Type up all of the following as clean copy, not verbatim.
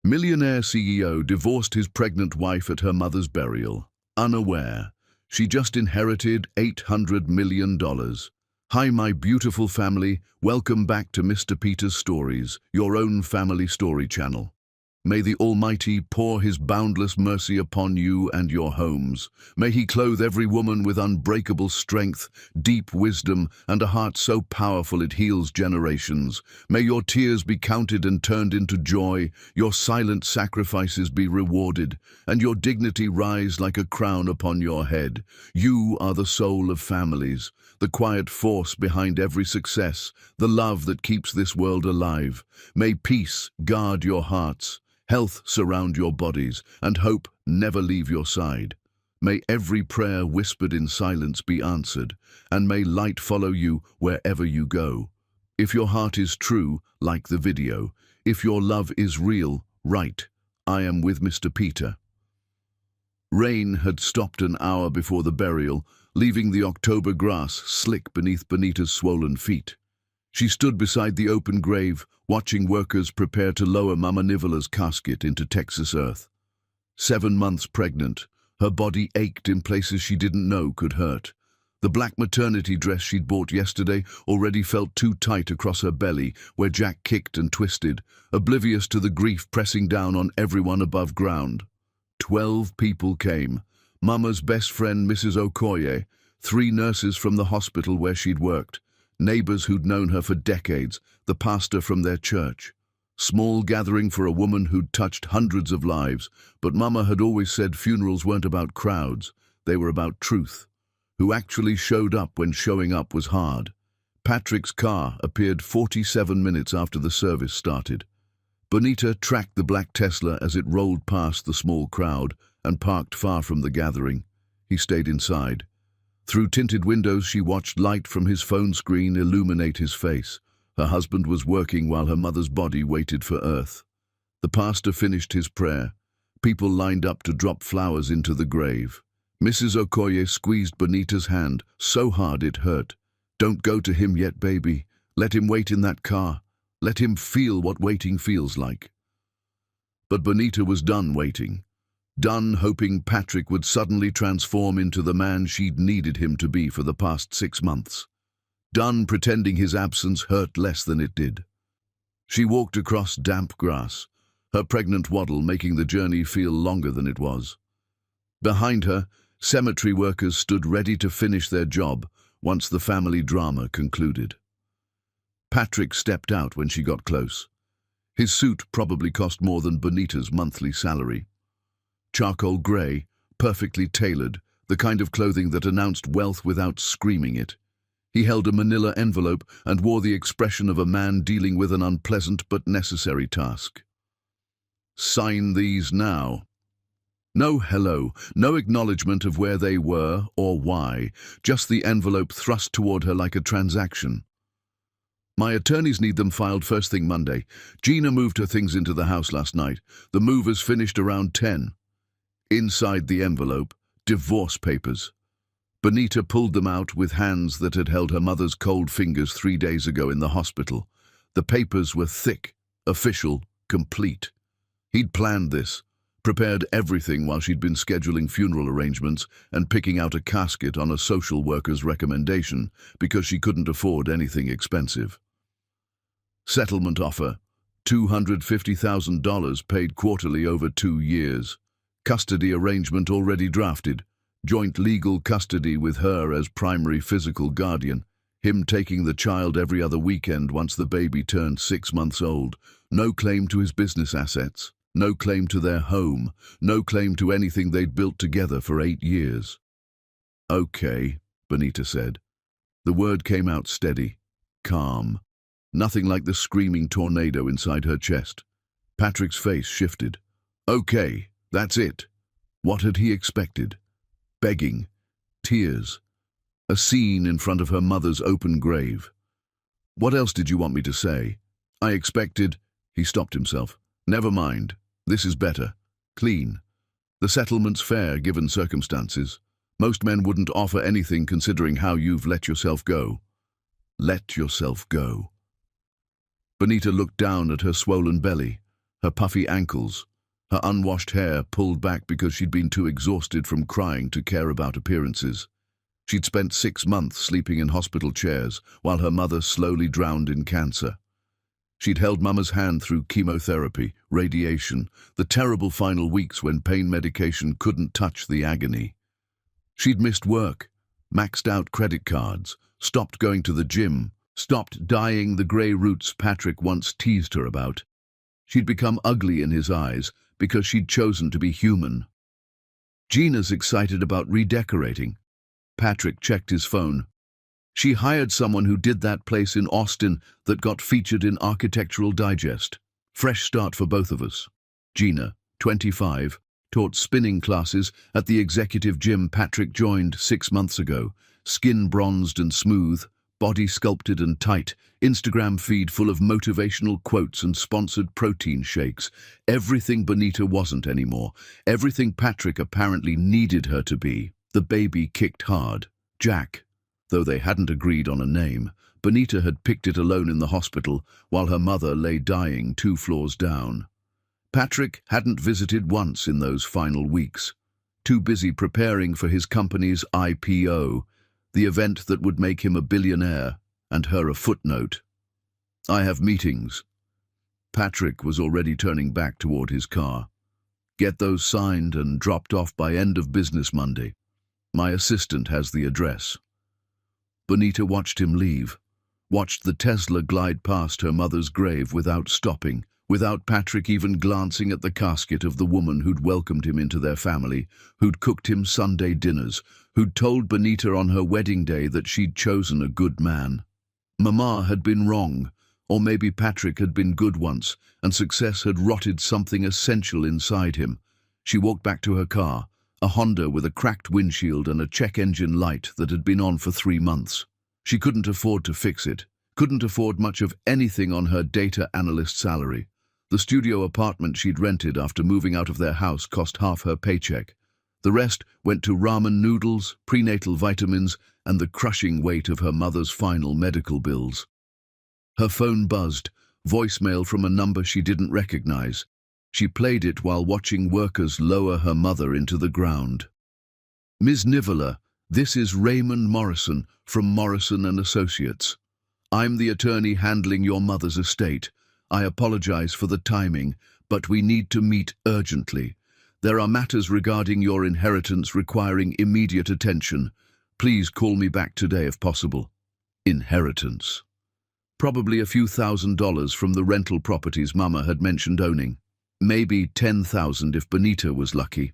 Millionaire CEO divorced his pregnant wife at her mother's burial. Unaware, she just inherited $800 million. Hi, my beautiful family. Welcome back to Mr. Peter's Stories, your own family story channel. May the Almighty pour His boundless mercy upon you and your homes. May He clothe every woman with unbreakable strength, deep wisdom, and a heart so powerful it heals generations. May your tears be counted and turned into joy, your silent sacrifices be rewarded, and your dignity rise like a crown upon your head. You are the soul of families, the quiet force behind every success, the love that keeps this world alive. May peace guard your hearts, health surround your bodies, and hope never leave your side. May every prayer whispered in silence be answered, and may light follow you wherever you go. If your heart is true, like the video. If your love is real, write, "I am with Mr. Peter." Rain had stopped an hour before the burial, leaving the October grass slick beneath Benita's swollen feet. She stood beside the open grave, watching workers prepare to lower Mama Nivola's casket into Texas earth. 7 months pregnant, her body ached in places she didn't know could hurt. The black maternity dress she'd bought yesterday already felt too tight across her belly, where Jack kicked and twisted, oblivious to the grief pressing down on everyone above ground. 12 people came. Mama's best friend, Mrs. Okoye, 3 nurses from the hospital where she'd worked, neighbors who'd known her for decades, the pastor from their church. Small gathering for a woman who'd touched hundreds of lives, but Mama had always said funerals weren't about crowds, they were about truth. Who actually showed up when showing up was hard. Patrick's car appeared 47 minutes after the service started. Bonita tracked the black Tesla as it rolled past the small crowd and parked far from the gathering. He stayed inside. Through tinted windows, she watched light from his phone screen illuminate his face. Her husband was working while her mother's body waited for earth. The pastor finished his prayer. People lined up to drop flowers into the grave. Mrs. Okoye squeezed Bonita's hand so hard it hurt. "Don't go to him yet, baby. Let him wait in that car. Let him feel what waiting feels like." But Bonita was done waiting. Done hoping Patrick would suddenly transform into the man she'd needed him to be for the past 6 months. Done pretending his absence hurt less than it did. She walked across damp grass, her pregnant waddle making the journey feel longer than it was. Behind her, cemetery workers stood ready to finish their job once the family drama concluded. Patrick stepped out when she got close. His suit probably cost more than Bonita's monthly salary. Charcoal grey, perfectly tailored, the kind of clothing that announced wealth without screaming it. He held a manila envelope and wore the expression of a man dealing with an unpleasant but necessary task. "Sign these now." No hello, no acknowledgement of where they were or why, just the envelope thrust toward her like a transaction. "My attorneys need them filed first thing Monday. Gina moved her things into the house last night. The movers finished around 10. Inside the envelope, divorce papers. Bonita pulled them out with hands that had held her mother's cold fingers 3 days ago in the hospital. The papers were thick, official, complete. He'd planned this, prepared everything while she'd been scheduling funeral arrangements and picking out a casket on a social worker's recommendation because she couldn't afford anything expensive. Settlement offer, $250,000 paid quarterly over 2 years. Custody arrangement already drafted. Joint legal custody with her as primary physical guardian. Him taking the child every other weekend once the baby turned 6 months old. No claim to his business assets. No claim to their home. No claim to anything they'd built together for 8 years. "Okay," Bonita said. The word came out steady, calm. Nothing like the screaming tornado inside her chest. Patrick's face shifted. "Okay, that's it." What had he expected? Begging, tears, a scene in front of her mother's open grave. "What else did you want me to say?" "I expected—" He stopped himself. "Never mind. This is better. Clean. The settlement's fair given circumstances. Most men wouldn't offer anything considering how you've let yourself go." Let yourself go. Bonita looked down at her swollen belly. her puffy ankles, her unwashed hair pulled back because she'd been too exhausted from crying to care about appearances. She'd spent 6 months sleeping in hospital chairs while her mother slowly drowned in cancer. She'd held Mama's hand through chemotherapy, radiation, the terrible final weeks when pain medication couldn't touch the agony. She'd missed work, maxed out credit cards, stopped going to the gym, stopped dyeing the grey roots Patrick once teased her about. She'd become ugly in his eyes because she'd chosen to be human. Gina's excited about redecorating. Patrick checked his phone. She hired someone who did that place in Austin that got featured in Architectural Digest. Fresh start for both of us. Gina, 25, taught spinning classes at the executive gym Patrick joined 6 months ago. Skin bronzed and smooth, body sculpted and tight, Instagram feed full of motivational quotes and sponsored protein shakes. Everything Bonita wasn't anymore. Everything Patrick apparently needed her to be. The baby kicked hard. Jack. Though they hadn't agreed on a name, Bonita had picked it alone in the hospital while her mother lay dying 2 floors down. Patrick hadn't visited once in those final weeks, too busy preparing for his company's IPO, the event that would make him a billionaire and her a footnote. I have meetings. Patrick was already turning back toward his car. Get those signed and dropped off by end of business Monday. My assistant has the address. Bonita watched him leave, watched the Tesla glide past her mother's grave without stopping, without Patrick even glancing at the casket of the woman who'd welcomed him into their family, who'd cooked him Sunday dinners, who'd told Bonita on her wedding day that she'd chosen a good man. Mama had been wrong, or maybe Patrick had been good once, and success had rotted something essential inside him. She walked back to her car, a Honda with a cracked windshield and a check engine light that had been on for 3 months. She couldn't afford to fix it, couldn't afford much of anything on her data analyst salary. The studio apartment she'd rented after moving out of their house cost half her paycheck. The rest went to ramen noodles, prenatal vitamins, and the crushing weight of her mother's final medical bills. Her phone buzzed, voicemail from a number she didn't recognize. She played it while watching workers lower her mother into the ground. Ms. Nivola, this is Raymond Morrison from Morrison & Associates. I'm the attorney handling your mother's estate. I apologize for the timing, but we need to meet urgently. There are matters regarding your inheritance requiring immediate attention. Please call me back today if possible. Inheritance. Probably a few $1,000s from the rental properties Mama had mentioned owning. Maybe $10,000 if Bonita was lucky.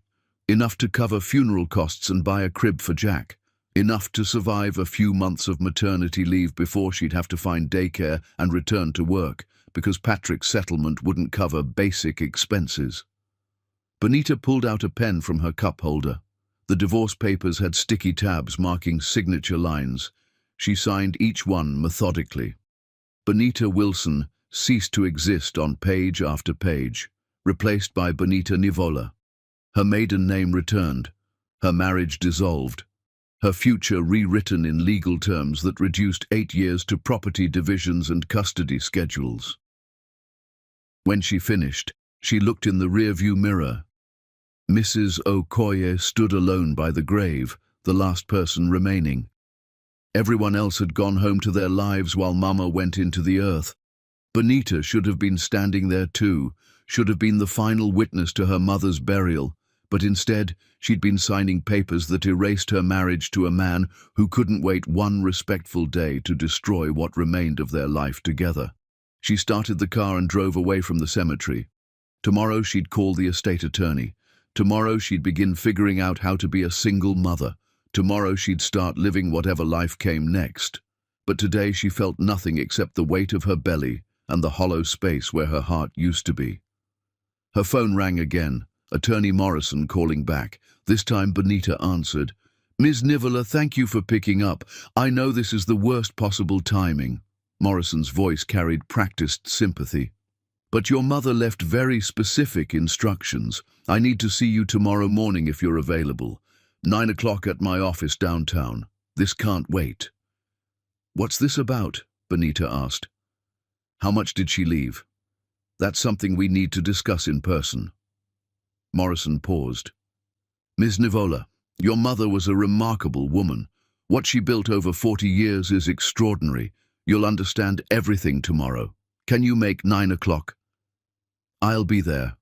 Enough to cover funeral costs and buy a crib for Jack. Enough to survive a few months of maternity leave before she'd have to find daycare and return to work, because Patrick's settlement wouldn't cover basic expenses. Bonita pulled out a pen from her cup holder. The divorce papers had sticky tabs marking signature lines. She signed each one methodically. Bonita Wilson ceased to exist on page after page, replaced by Bonita Nivola. Her maiden name returned, her marriage dissolved, her future rewritten in legal terms that reduced 8 years to property divisions and custody schedules. When she finished, she looked in the rearview mirror. Mrs. Okoye stood alone by the grave, the last person remaining. Everyone else had gone home to their lives while Mama went into the earth. Bonita should have been standing there too, should have been the final witness to her mother's burial, but instead she'd been signing papers that erased her marriage to a man who couldn't wait one respectful day to destroy what remained of their life together. She started the car and drove away from the cemetery. Tomorrow she'd call the estate attorney. Tomorrow she'd begin figuring out how to be a single mother. Tomorrow she'd start living whatever life came next. But today she felt nothing except the weight of her belly and the hollow space where her heart used to be. Her phone rang again, Attorney Morrison calling back. This time Bonita answered. Ms. Nivola, thank you for picking up. I know this is the worst possible timing. Morrison's voice carried practiced sympathy. But your mother left very specific instructions. I need to see you tomorrow morning if you're available. 9 o'clock at my office downtown. This can't wait. What's this about? Bonita asked. How much did she leave? That's something we need to discuss in person. Morrison paused. Ms. Nivola, your mother was a remarkable woman. What she built over 40 years is extraordinary. You'll understand everything tomorrow. Can you make 9 o'clock? I'll be there.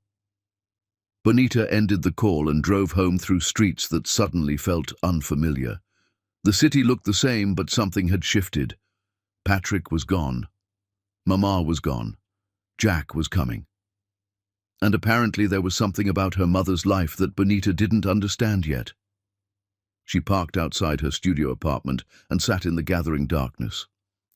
Bonita ended the call and drove home through streets that suddenly felt unfamiliar. The city looked the same, but something had shifted. Patrick was gone. Mama was gone. Jack was coming. And apparently there was something about her mother's life that Bonita didn't understand yet. She parked outside her studio apartment and sat in the gathering darkness.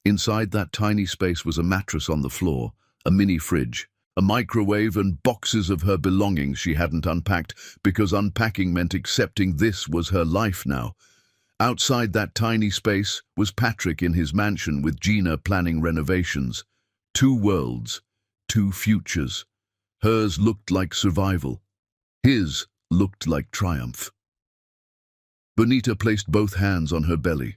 Inside that tiny space was a mattress on the floor, a mini fridge, a microwave, and boxes of her belongings she hadn't unpacked, because unpacking meant accepting this was her life now. Outside that tiny space was Patrick in his mansion with Gina planning renovations. 2 worlds, 2 futures. Hers looked like survival. His looked like triumph. Bonita placed both hands on her belly.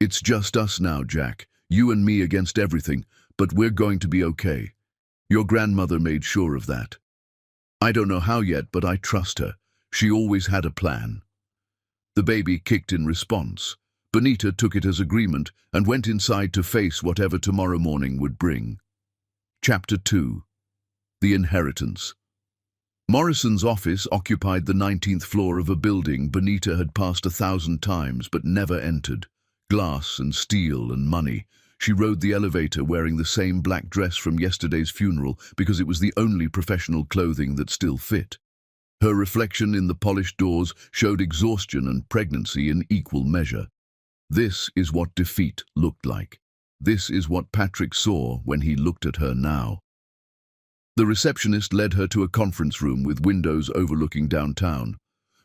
It's just us now, Jack. You and me against everything, but we're going to be okay. Your grandmother made sure of that. I don't know how yet, but I trust her. She always had a plan. The baby kicked in response. Bonita took it as agreement and went inside to face whatever tomorrow morning would bring. Chapter 2. The Inheritance. Morrison's office occupied the 19th floor of a building Bonita had passed 1,000 times but never entered. Glass and steel and money. She rode the elevator wearing the same black dress from yesterday's funeral because it was the only professional clothing that still fit. Her reflection in the polished doors showed exhaustion and pregnancy in equal measure. This is what defeat looked like. This is what Patrick saw when he looked at her now. The receptionist led her to a conference room with windows overlooking downtown.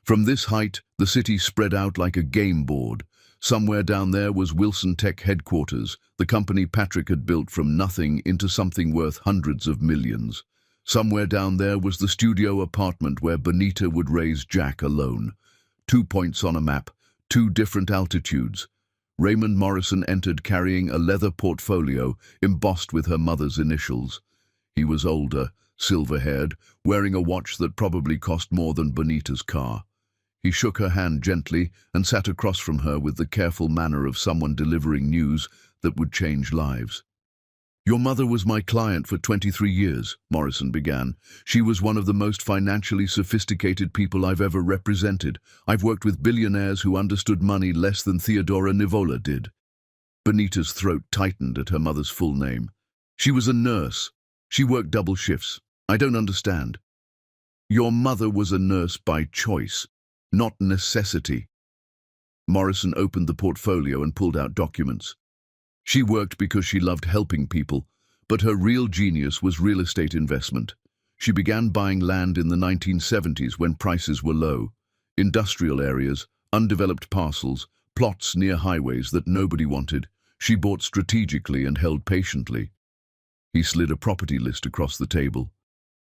From this height, the city spread out like a game board. Somewhere down there was Wilson Tech headquarters, the company Patrick had built from nothing into something worth hundreds of millions. Somewhere down there was the studio apartment where Bonita would raise Jack alone. 2 points on a map, 2 different altitudes. Raymond Morrison entered carrying a leather portfolio embossed with her mother's initials. He was older, silver-haired, wearing a watch that probably cost more than Bonita's car. He shook her hand gently and sat across from her with the careful manner of someone delivering news that would change lives. Your mother was my client for 23 years, Morrison began. She was one of the most financially sophisticated people I've ever represented. I've worked with billionaires who understood money less than Theodora Nivola did. Bonita's throat tightened at her mother's full name. She was a nurse. She worked double shifts. I don't understand. Your mother was a nurse by choice, not necessity. Morrison opened the portfolio and pulled out documents. She worked because she loved helping people, but her real genius was real estate investment. She began buying land in the 1970s when prices were low. Industrial areas, undeveloped parcels, plots near highways that nobody wanted. She bought strategically and held patiently. He slid a property list across the table.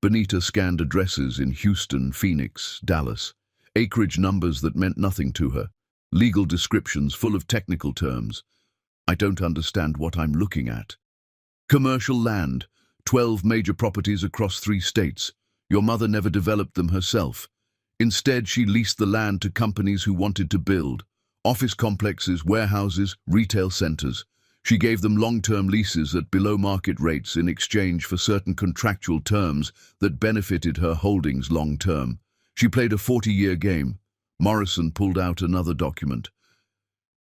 Bonita scanned addresses in Houston, Phoenix, Dallas. Acreage numbers that meant nothing to her. Legal descriptions full of technical terms. I don't understand what I'm looking at. Commercial land, 12 major properties across 3 states. Your mother never developed them herself. Instead, she leased the land to companies who wanted to build. Office complexes, warehouses, retail centers. She gave them long-term leases at below-market rates in exchange for certain contractual terms that benefited her holdings long-term. She played a 40-year game. Morrison pulled out another document.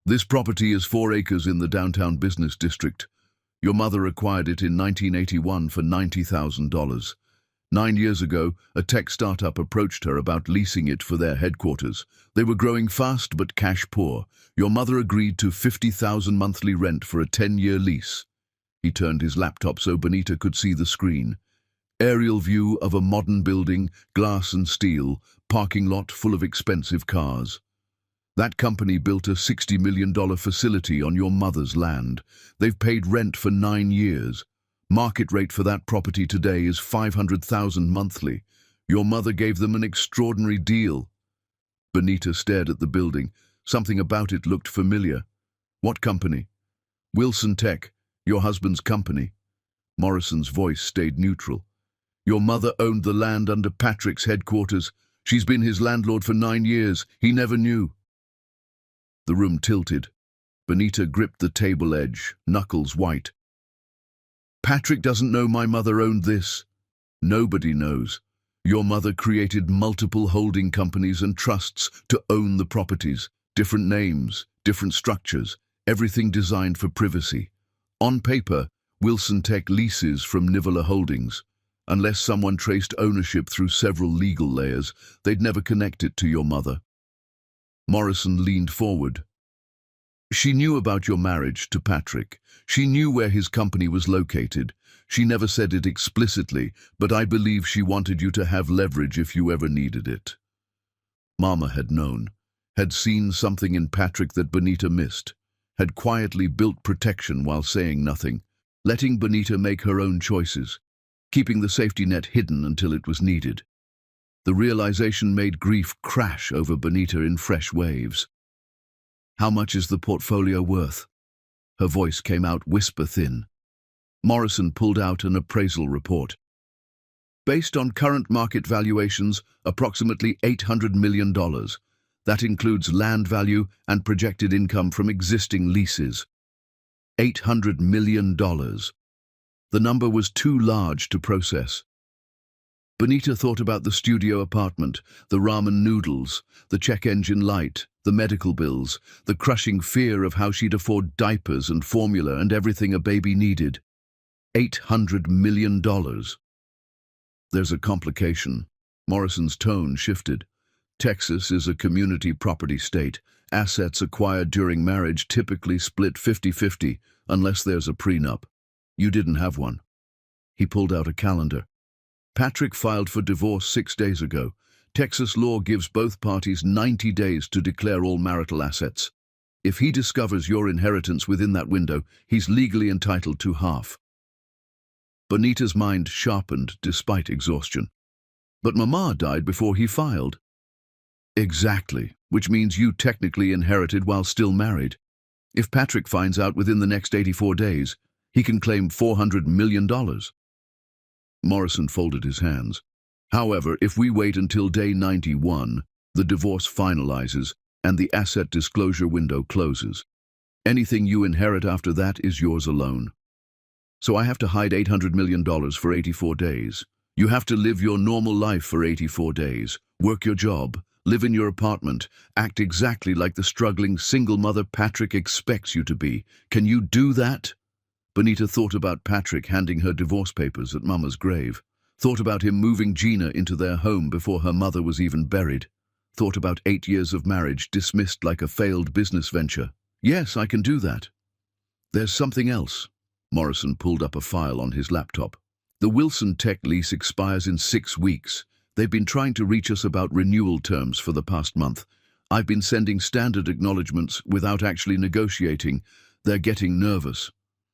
This property is 4 acres in the downtown business district. Your mother acquired it in 1981 for $90,000. 9 years ago, a tech startup approached her about leasing it for their headquarters. They were growing fast but cash poor. Your mother agreed to $50,000 monthly rent for a 10-year lease. He turned his laptop so Bonita could see the screen. Aerial view of a modern building, glass and steel, parking lot full of expensive cars. That company built a $60 million facility on your mother's land. They've paid rent for 9 years. Market rate for that property today is $500,000 monthly. Your mother gave them an extraordinary deal. Bonita stared at the building. Something about it looked familiar. What company? Wilson Tech, your husband's company. Morrison's voice stayed neutral. Your mother owned the land under Patrick's headquarters. She's been his landlord for 9 years. He never knew." The room tilted. Benita gripped the table edge, knuckles white. "Patrick doesn't know my mother owned this." "Nobody knows. Your mother created multiple holding companies and trusts to own the properties. Different names, different structures, everything designed for privacy. On paper, Wilson Tech leases from Nivola Holdings. Unless someone traced ownership through several legal layers, they'd never connect it to your mother." Morrison leaned forward. "She knew about your marriage to Patrick. She knew where his company was located. She never said it explicitly, but I believe she wanted you to have leverage if you ever needed it." Mama had known, had seen something in Patrick that Benita missed, had quietly built protection while saying nothing, letting Benita make her own choices, keeping the safety net hidden until it was needed. The realization made grief crash over Benita in fresh waves. "How much is the portfolio worth?" Her voice came out whisper-thin. Morrison pulled out an appraisal report. "Based on current market valuations, approximately $800 million. That includes land value and projected income from existing leases." $800 million. The number was too large to process. Benita thought about the studio apartment, the ramen noodles, the check engine light, the medical bills, the crushing fear of how she'd afford diapers and formula and everything a baby needed. $800 million. "There's a complication." Morrison's tone shifted. "Texas is a community property state. Assets acquired during marriage typically split 50-50, unless there's a prenup. You didn't have one." He pulled out a calendar. "Patrick filed for divorce 6 days ago. Texas law gives both parties 90 days to declare all marital assets. If he discovers your inheritance within that window, he's legally entitled to half." Benita's mind sharpened despite exhaustion. "But Mama died before he filed." "Exactly, which means you technically inherited while still married. If Patrick finds out within the next 84 days, he can claim $400 million. Morrison folded his hands. "However, if we wait until day 91, the divorce finalizes and the asset disclosure window closes. Anything you inherit after that is yours alone. So I have to hide $800 million for 84 days. You have to live your normal life for 84 days, work your job, live in your apartment, act exactly like the struggling single mother Patrick expects you to be. Can you do that?" Benita thought about Patrick handing her divorce papers at Mama's grave, thought about him moving Gina into their home before her mother was even buried, thought about 8 years of marriage dismissed like a failed business venture. "Yes, I can do that." "There's something else." Morrison pulled up a file on his laptop. "The Wilson Tech lease expires in 6 weeks. They've been trying to reach us about renewal terms for the past month. I've been sending standard acknowledgements without actually negotiating. They're getting nervous.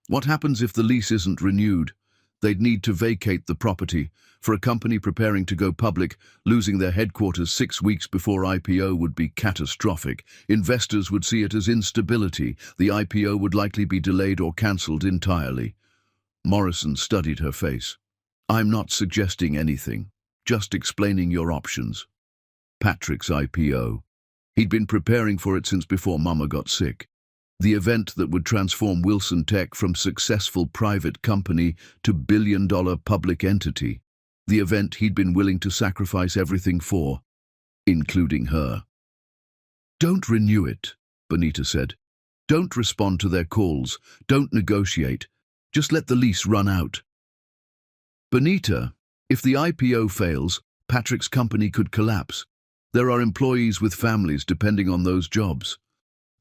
What happens if the lease isn't renewed? They'd need to vacate the property. For a company preparing to go public, losing their headquarters 6 weeks before IPO would be catastrophic. Investors would see it as instability. The IPO would likely be delayed or cancelled entirely." Morrison studied her face. "I'm not suggesting anything, just explaining your options." Patrick's IPO. He'd been preparing for it since before Mama got sick. The event that would transform Wilson Tech from successful private company to billion-dollar public entity. The event he'd been willing to sacrifice everything for, including her. "Don't renew it," Benita said. "Don't respond to their calls. Don't negotiate. Just let the lease run out." "Benita, if the IPO fails, Patrick's company could collapse. There are employees with families depending on those jobs.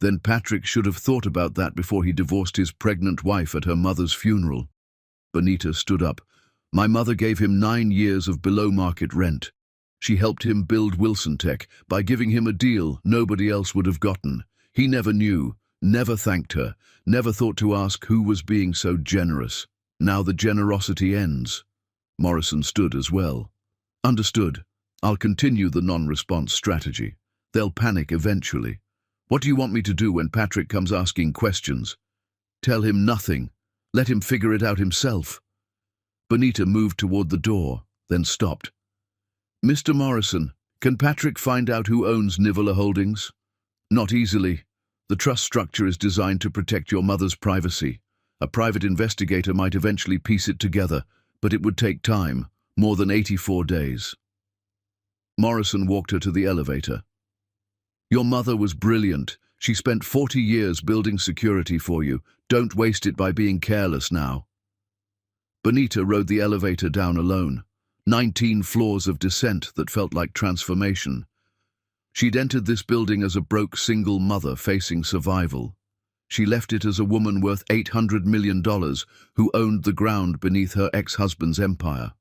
Then Patrick should have thought about that before he divorced his pregnant wife at her mother's funeral." Benita stood up. "My mother gave him 9 years of below-market rent. She helped him build Wilson Tech by giving him a deal nobody else would have gotten. He never knew, never thanked her, never thought to ask who was being so generous. Now the generosity ends." Morrison stood as well. "Understood. I'll continue the non-response strategy. They'll panic eventually. What do you want me to do when Patrick comes asking questions?" "Tell him nothing. Let him figure it out himself." Benita moved toward the door, then stopped. "Mr. Morrison, can Patrick find out who owns Nivola Holdings?" "Not easily. The trust structure is designed to protect your mother's privacy. A private investigator might eventually piece it together, but it would take time, more than 84 days. Morrison walked her to the elevator. "Your mother was brilliant. She spent 40 years building security for you. Don't waste it by being careless now." Benita rode the elevator down alone. 19 floors of descent that felt like transformation. She'd entered this building as a broke single mother facing survival. She left it as a woman worth $800 million who owned the ground beneath her ex-husband's empire.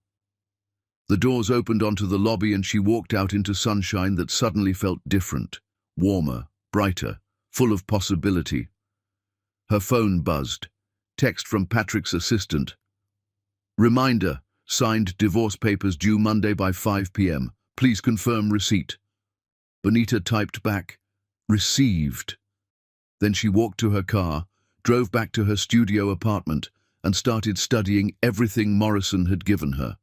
The doors opened onto the lobby and she walked out into sunshine that suddenly felt different, warmer, brighter, full of possibility. Her phone buzzed. Text from Patrick's assistant. "Reminder, signed divorce papers due Monday by 5 p.m. Please confirm receipt." Benita typed back, "Received." Then she walked to her car, drove back to her studio apartment, and started studying everything Morrison had given her.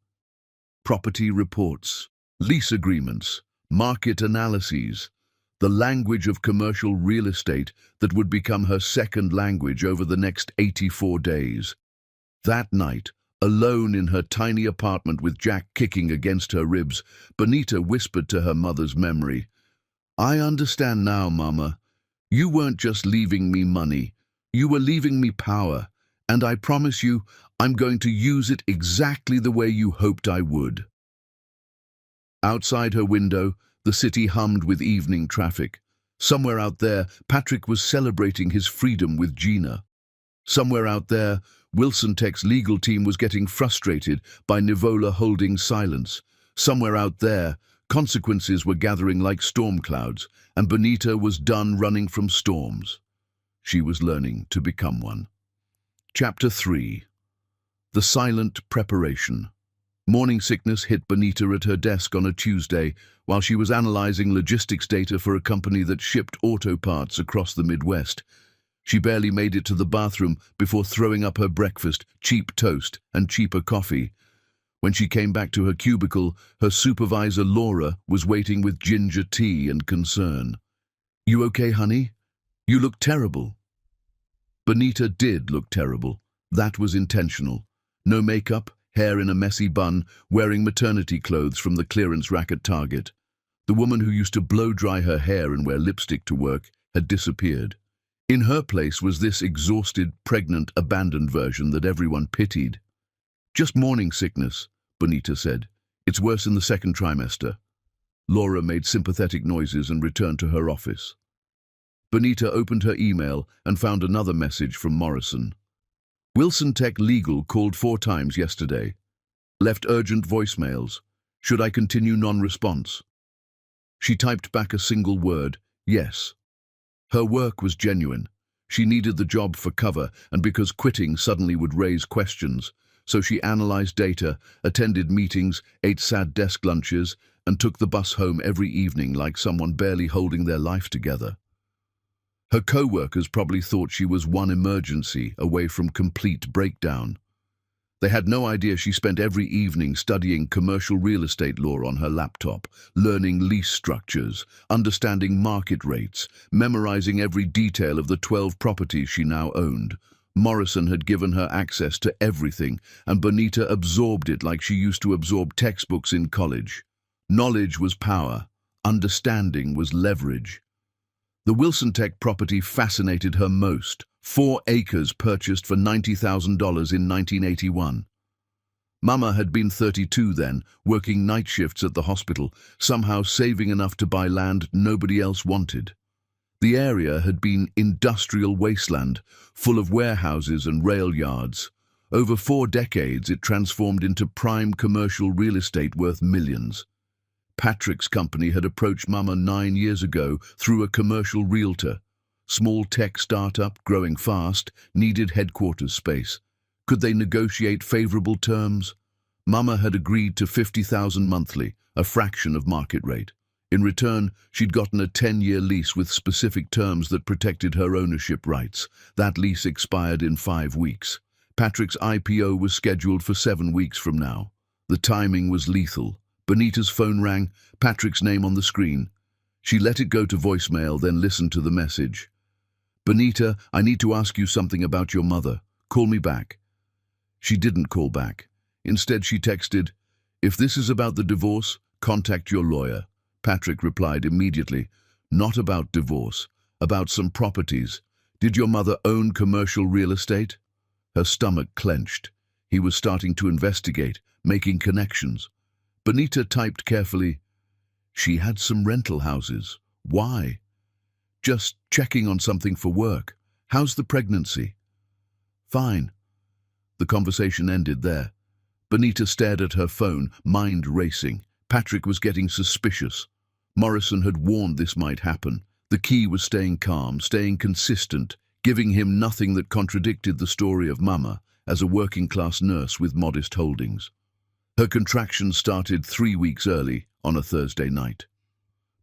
Property reports, lease agreements, market analyses, the language of commercial real estate that would become her second language over the next 84 days. That night, alone in her tiny apartment with Jack kicking against her ribs, Benita whispered to her mother's memory, "I understand now, Mama. You weren't just leaving me money. You were leaving me power, and I promise you, I'm going to use it exactly the way you hoped I would." Outside her window, the city hummed with evening traffic. Somewhere out there, Patrick was celebrating his freedom with Gina. Somewhere out there, Wilson Tech's legal team was getting frustrated by Nivola Holdings' silence. Somewhere out there, consequences were gathering like storm clouds, and Benita was done running from storms. She was learning to become one. Chapter 3. The Silent Preparation. Morning sickness hit Benita at her desk on a Tuesday while she was analyzing logistics data for a company that shipped auto parts across the Midwest. She barely made it to the bathroom before throwing up her breakfast, cheap toast, and cheaper coffee. When she came back to her cubicle, her supervisor Laura was waiting with ginger tea and concern. "You okay, honey? You look terrible." Benita did look terrible. That was intentional. No makeup, hair in a messy bun, wearing maternity clothes from the clearance rack at Target. The woman who used to blow-dry her hair and wear lipstick to work had disappeared. In her place was this exhausted, pregnant, abandoned version that everyone pitied. "Just morning sickness," Benita said. "It's worse in the second trimester." Laura made sympathetic noises and returned to her office. Benita opened her email and found another message from Morrison. "Wilson Tech Legal called 4 times yesterday. Left urgent voicemails. Should I continue non-response?" She typed back a single word, "Yes." Her work was genuine. She needed the job for cover, and because quitting suddenly would raise questions. So she analyzed data, attended meetings, ate sad desk lunches, and took the bus home every evening like someone barely holding their life together. Her co-workers probably thought she was one emergency away from complete breakdown. They had no idea she spent every evening studying commercial real estate law on her laptop, learning lease structures, understanding market rates, memorizing every detail of the 12 properties she now owned. Morrison had given her access to everything, and Benita absorbed it like she used to absorb textbooks in college. Knowledge was power. Understanding was leverage. The Wilson Tech property fascinated her most. 4 acres purchased for $90,000 in 1981. Mama had been 32 then, working night shifts at the hospital, somehow saving enough to buy land nobody else wanted. The area had been industrial wasteland, full of warehouses and rail yards. Over 4 decades, it transformed into prime commercial real estate worth millions. Patrick's company had approached Mama 9 years ago through a commercial realtor. Small tech startup, growing fast, needed headquarters space. Could they negotiate favorable terms? Mama had agreed to $50,000 monthly, a fraction of market rate. In return, she'd gotten a 10-year lease with specific terms that protected her ownership rights. That lease expired in 5 weeks. Patrick's IPO was scheduled for 7 weeks from now. The timing was lethal. Benita's phone rang, Patrick's name on the screen. She let it go to voicemail, then listened to the message. "Benita, I need to ask you something about your mother. Call me back." She didn't call back. Instead, she texted, "If this is about the divorce, contact your lawyer." Patrick replied immediately, "Not about divorce, about some properties. Did your mother own commercial real estate?" Her stomach clenched. He was starting to investigate, making connections. Benita typed carefully, "She had some rental houses. Why?" "Just checking on something for work. How's the pregnancy?" "Fine." The conversation ended there. Benita stared at her phone, mind racing. Patrick was getting suspicious. Morrison had warned this might happen. The key was staying calm, staying consistent, giving him nothing that contradicted the story of Mama as a working-class nurse with modest holdings. Her contractions started 3 weeks early on a Thursday night.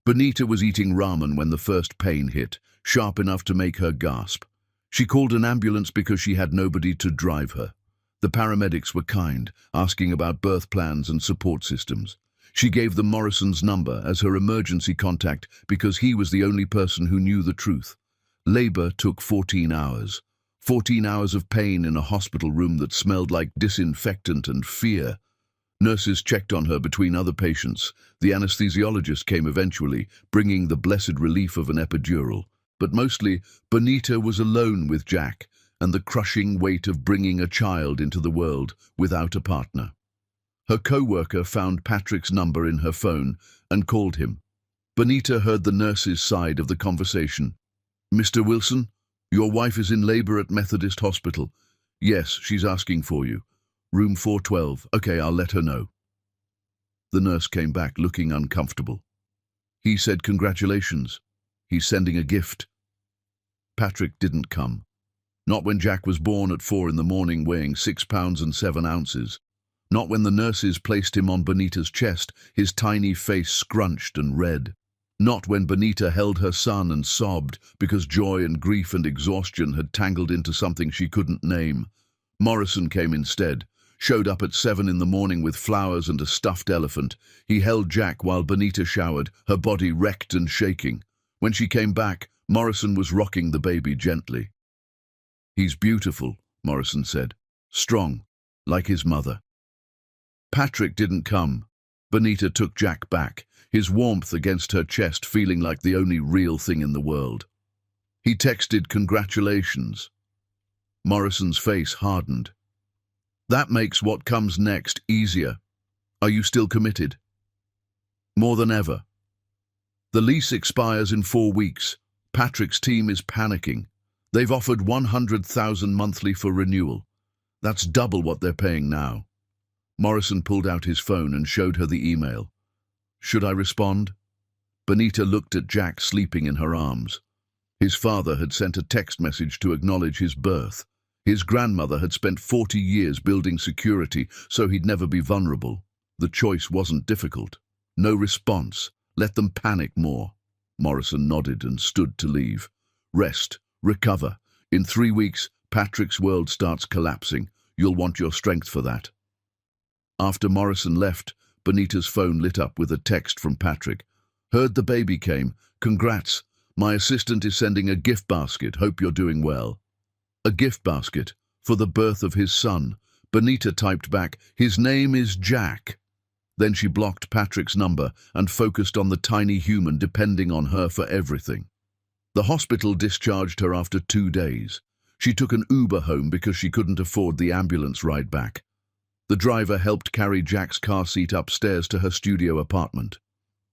Benita was eating ramen when the first pain hit, sharp enough to make her gasp. She called an ambulance because she had nobody to drive her. The paramedics were kind, asking about birth plans and support systems. She gave them Morrison's number as her emergency contact because he was the only person who knew the truth. Labor took 14 hours. 14 hours of pain in a hospital room that smelled like disinfectant and fear. Nurses checked on her between other patients. The anesthesiologist came eventually, bringing the blessed relief of an epidural. But mostly, Benita was alone with Jack and the crushing weight of bringing a child into the world without a partner. Her co-worker found Patrick's number in her phone and called him. Benita heard the nurse's side of the conversation. "Mr. Wilson, your wife is in labor at Methodist Hospital. Yes, she's asking for you. Room 412. Okay, I'll let her know." The nurse came back looking uncomfortable. "He said congratulations. He's sending a gift." Patrick didn't come. Not when Jack was born at 4 in the morning weighing 6 pounds and 7 ounces. Not when the nurses placed him on Benita's chest, his tiny face scrunched and red. Not when Benita held her son and sobbed because joy and grief and exhaustion had tangled into something she couldn't name. Morrison came instead, showed up at 7 in the morning with flowers and a stuffed elephant. He held Jack while Benita showered, her body wrecked and shaking. When she came back, Morrison was rocking the baby gently. "He's beautiful," Morrison said. "Strong, like his mother." Patrick didn't come. Benita took Jack back, his warmth against her chest feeling like the only real thing in the world. He texted congratulations. Morrison's face hardened. "That makes what comes next easier. Are you still committed?" "More than ever." The lease expires in 4 weeks. Patrick's team is panicking. They've offered $100,000 monthly for renewal. That's double what they're paying now. Morrison pulled out his phone and showed her the email. "Should I respond?" Benita looked at Jack sleeping in her arms. His father had sent a text message to acknowledge his birth. His grandmother had spent 40 years building security so he'd never be vulnerable. The choice wasn't difficult. No response. Let them panic more. Morrison nodded and stood to leave. Rest. Recover. In 3 weeks, Patrick's world starts collapsing. You'll want your strength for that. After Morrison left, Benita's phone lit up with a text from Patrick. "Heard the baby came. Congrats. My assistant is sending a gift basket. Hope you're doing well." A gift basket for the birth of his son. Benita typed back, "His name is Jack." Then she blocked Patrick's number and focused on the tiny human depending on her for everything. The hospital discharged her after 2 days. She took an Uber home because she couldn't afford the ambulance ride back. The driver helped carry Jack's car seat upstairs to her studio apartment.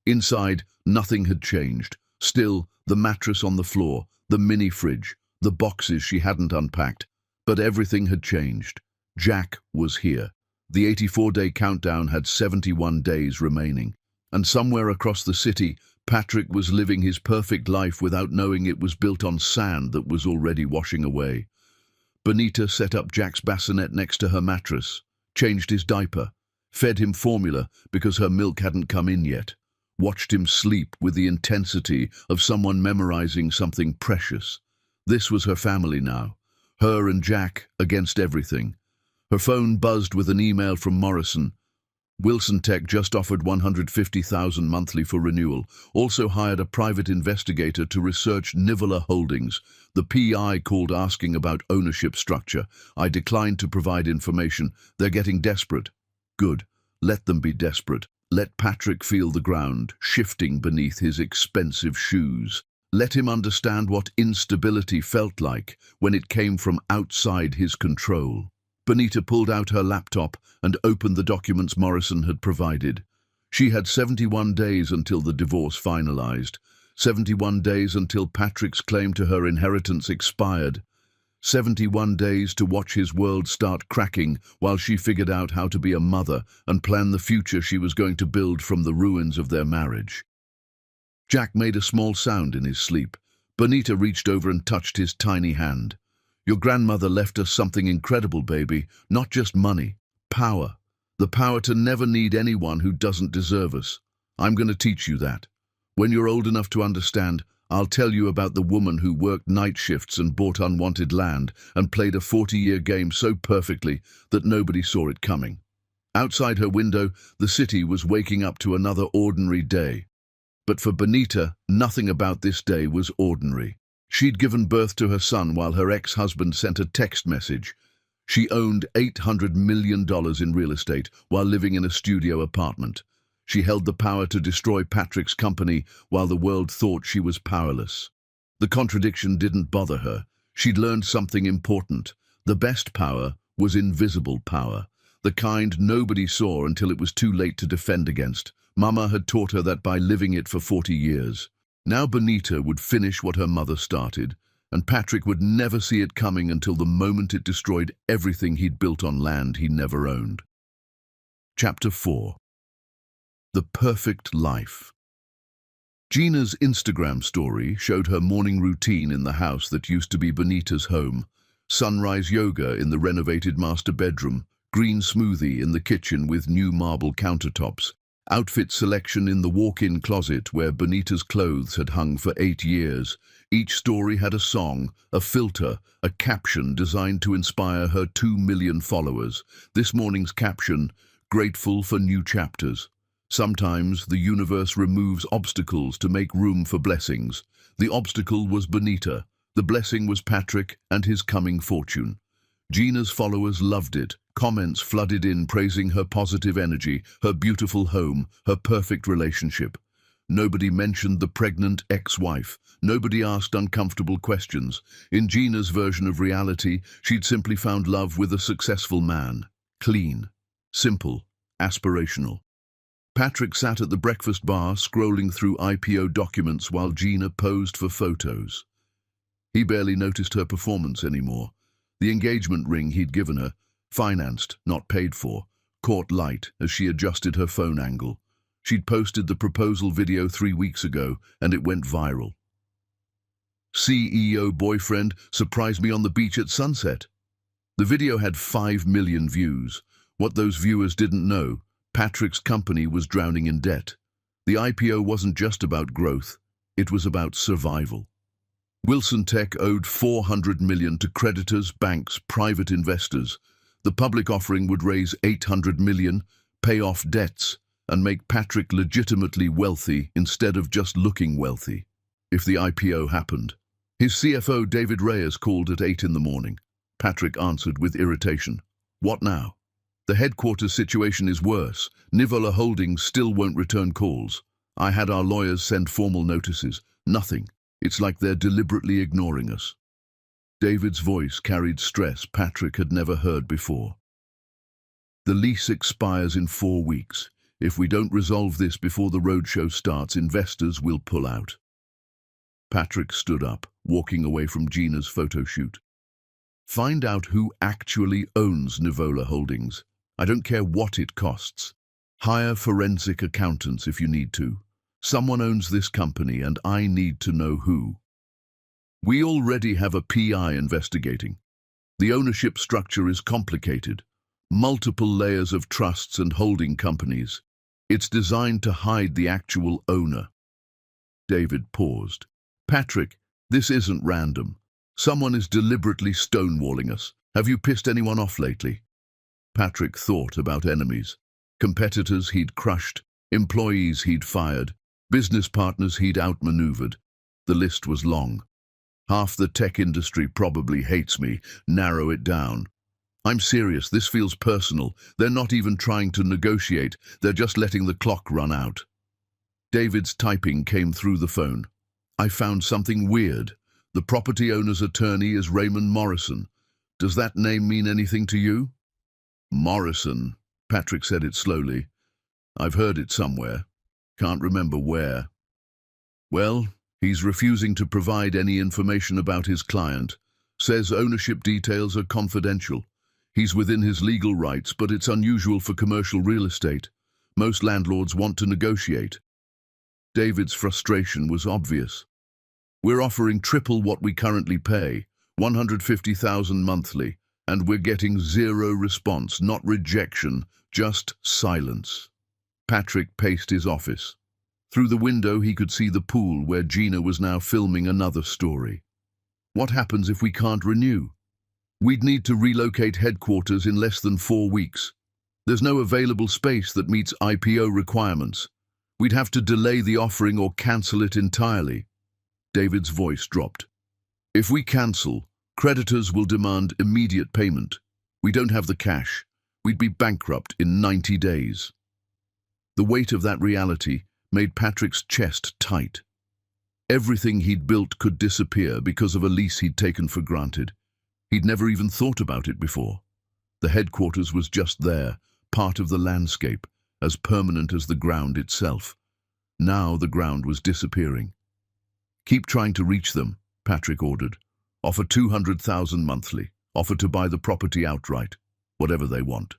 Inside, nothing had changed. Still, the mattress on the floor, the mini fridge, the boxes she hadn't unpacked. But everything had changed. Jack was here. The 84-day countdown had 71 days remaining. And somewhere across the city, Patrick was living his perfect life without knowing it was built on sand that was already washing away. Benita set up Jack's bassinet next to her mattress, changed his diaper, fed him formula because her milk hadn't come in yet, watched him sleep with the intensity of someone memorizing something precious. This was her family now, her and Jack against everything. Her phone buzzed with an email from Morrison. Wilson Tech just offered $150,000 monthly for renewal, also hired a private investigator to research Nivola Holdings. The PI called asking about ownership structure. I declined to provide information. They're getting desperate. Good. Let them be desperate. Let Patrick feel the ground, shifting beneath his expensive shoes. Let him understand what instability felt like when it came from outside his control. Benita pulled out her laptop and opened the documents Morrison had provided. She had 71 days until the divorce finalized, 71 days until Patrick's claim to her inheritance expired, 71 days to watch his world start cracking while she figured out how to be a mother and plan the future she was going to build from the ruins of their marriage. Jack made a small sound in his sleep. Benita reached over and touched his tiny hand. Your grandmother left us something incredible, baby. Not just money. Power. The power to never need anyone who doesn't deserve us. I'm going to teach you that. When you're old enough to understand, I'll tell you about the woman who worked night shifts and bought unwanted land and played a 40-year game so perfectly that nobody saw it coming. Outside her window, the city was waking up to another ordinary day. But for Benita, nothing about this day was ordinary. She'd given birth to her son while her ex-husband sent a text message. She owned $800 million in real estate while living in a studio apartment. She held the power to destroy Patrick's company while the world thought she was powerless. The contradiction didn't bother her. She'd learned something important. The best power was invisible power, the kind nobody saw until it was too late to defend against. Mama had taught her that by living it for 40 years. Now Benita would finish what her mother started, and Patrick would never see it coming until the moment it destroyed everything he'd built on land he never owned. Chapter 4. The Perfect Life. Gina's Instagram story showed her morning routine in the house that used to be Benita's home. Sunrise yoga in the renovated master bedroom, green smoothie in the kitchen with new marble countertops, outfit selection in the walk-in closet where Benita's clothes had hung for 8 years. Each story had a song, a filter, a caption designed to inspire her 2 million followers. This morning's caption, grateful for new chapters. Sometimes the universe removes obstacles to make room for blessings. The obstacle was Benita. The blessing was Patrick and his coming fortune. Gina's followers loved it. Comments flooded in praising her positive energy, her beautiful home, her perfect relationship. Nobody mentioned the pregnant ex-wife. Nobody asked uncomfortable questions. In Gina's version of reality, she'd simply found love with a successful man. Clean, simple, aspirational. Patrick sat at the breakfast bar scrolling through IPO documents while Gina posed for photos. He barely noticed her performance anymore. The engagement ring he'd given her, financed, not paid for, caught light as she adjusted her phone angle. She'd posted the proposal video 3 weeks ago, and it went viral. CEO boyfriend surprised me on the beach at sunset. The video had 5 million views. What those viewers didn't know, Patrick's company was drowning in debt. The IPO wasn't just about growth, it was about survival. Wilson Tech owed $400 million to creditors, banks, private investors. The public offering would raise $800 million, pay off debts, and make Patrick legitimately wealthy instead of just looking wealthy. If the IPO happened. His CFO David Reyes called at 8 in the morning. Patrick answered with irritation. What now? The headquarters situation is worse. Nivola Holdings still won't return calls. I had our lawyers send formal notices. Nothing. It's like they're deliberately ignoring us. David's voice carried stress Patrick had never heard before. The lease expires in 4 weeks. If we don't resolve this before the roadshow starts, investors will pull out. Patrick stood up, walking away from Gina's photo shoot. Find out who actually owns Nivola Holdings. I don't care what it costs. Hire forensic accountants if you need to. Someone owns this company and I need to know who. We already have a PI investigating. The ownership structure is complicated. Multiple layers of trusts and holding companies. It's designed to hide the actual owner. David paused. Patrick, this isn't random. Someone is deliberately stonewalling us. Have you pissed anyone off lately? Patrick thought about enemies. Competitors he'd crushed, employees he'd fired, business partners he'd outmaneuvered. The list was long. Half the tech industry probably hates me. Narrow it down. I'm serious, this feels personal. They're not even trying to negotiate, they're just letting the clock run out. David's typing came through the phone. I found something weird. The property owner's attorney is Raymond Morrison. Does that name mean anything to you? Morrison, Patrick said it slowly. I've heard it somewhere. Can't remember where. Well, he's refusing to provide any information about his client. Says ownership details are confidential. He's within his legal rights, but it's unusual for commercial real estate. Most landlords want to negotiate. David's frustration was obvious. We're offering triple what we currently pay, $150,000 monthly, and we're getting zero response, not rejection, just silence. Patrick paced his office. Through the window he could see the pool where Gina was now filming another story. What happens if we can't renew? We'd need to relocate headquarters in less than 4 weeks. There's no available space that meets IPO requirements. We'd have to delay the offering or cancel it entirely. David's voice dropped. If we cancel, creditors will demand immediate payment. We don't have the cash. We'd be bankrupt in 90 days. The weight of that reality made Patrick's chest tight. Everything he'd built could disappear because of a lease he'd taken for granted. He'd never even thought about it before. The headquarters was just there, part of the landscape, as permanent as the ground itself. Now the ground was disappearing. Keep trying to reach them, Patrick ordered. Offer $200,000 monthly. Offer to buy the property outright, whatever they want.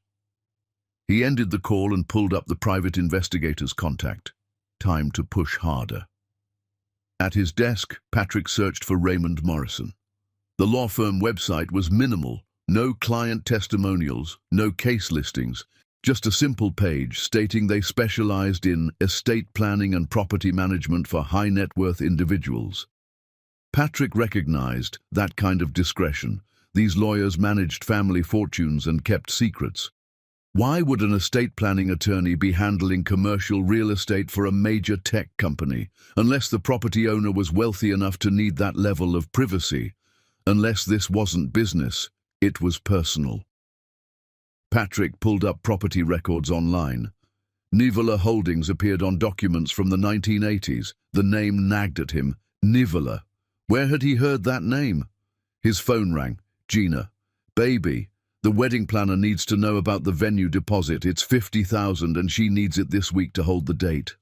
He ended the call and pulled up the private investigator's contact. Time to push harder. At his desk, Patrick searched for Raymond Morrison. The law firm website was minimal. No client testimonials, no case listings, just a simple page stating they specialized in estate planning and property management for high-net-worth individuals. Patrick recognized that kind of discretion. These lawyers managed family fortunes and kept secrets. Why would an estate planning attorney be handling commercial real estate for a major tech company, unless the property owner was wealthy enough to need that level of privacy? Unless this wasn't business, it was personal. Patrick pulled up property records online. Nivola Holdings appeared on documents from the 1980s. The name nagged at him. Nivola. Where had he heard that name? His phone rang. Gina. Baby, the wedding planner needs to know about the venue deposit. It's $50,000 and she needs it this week to hold the date.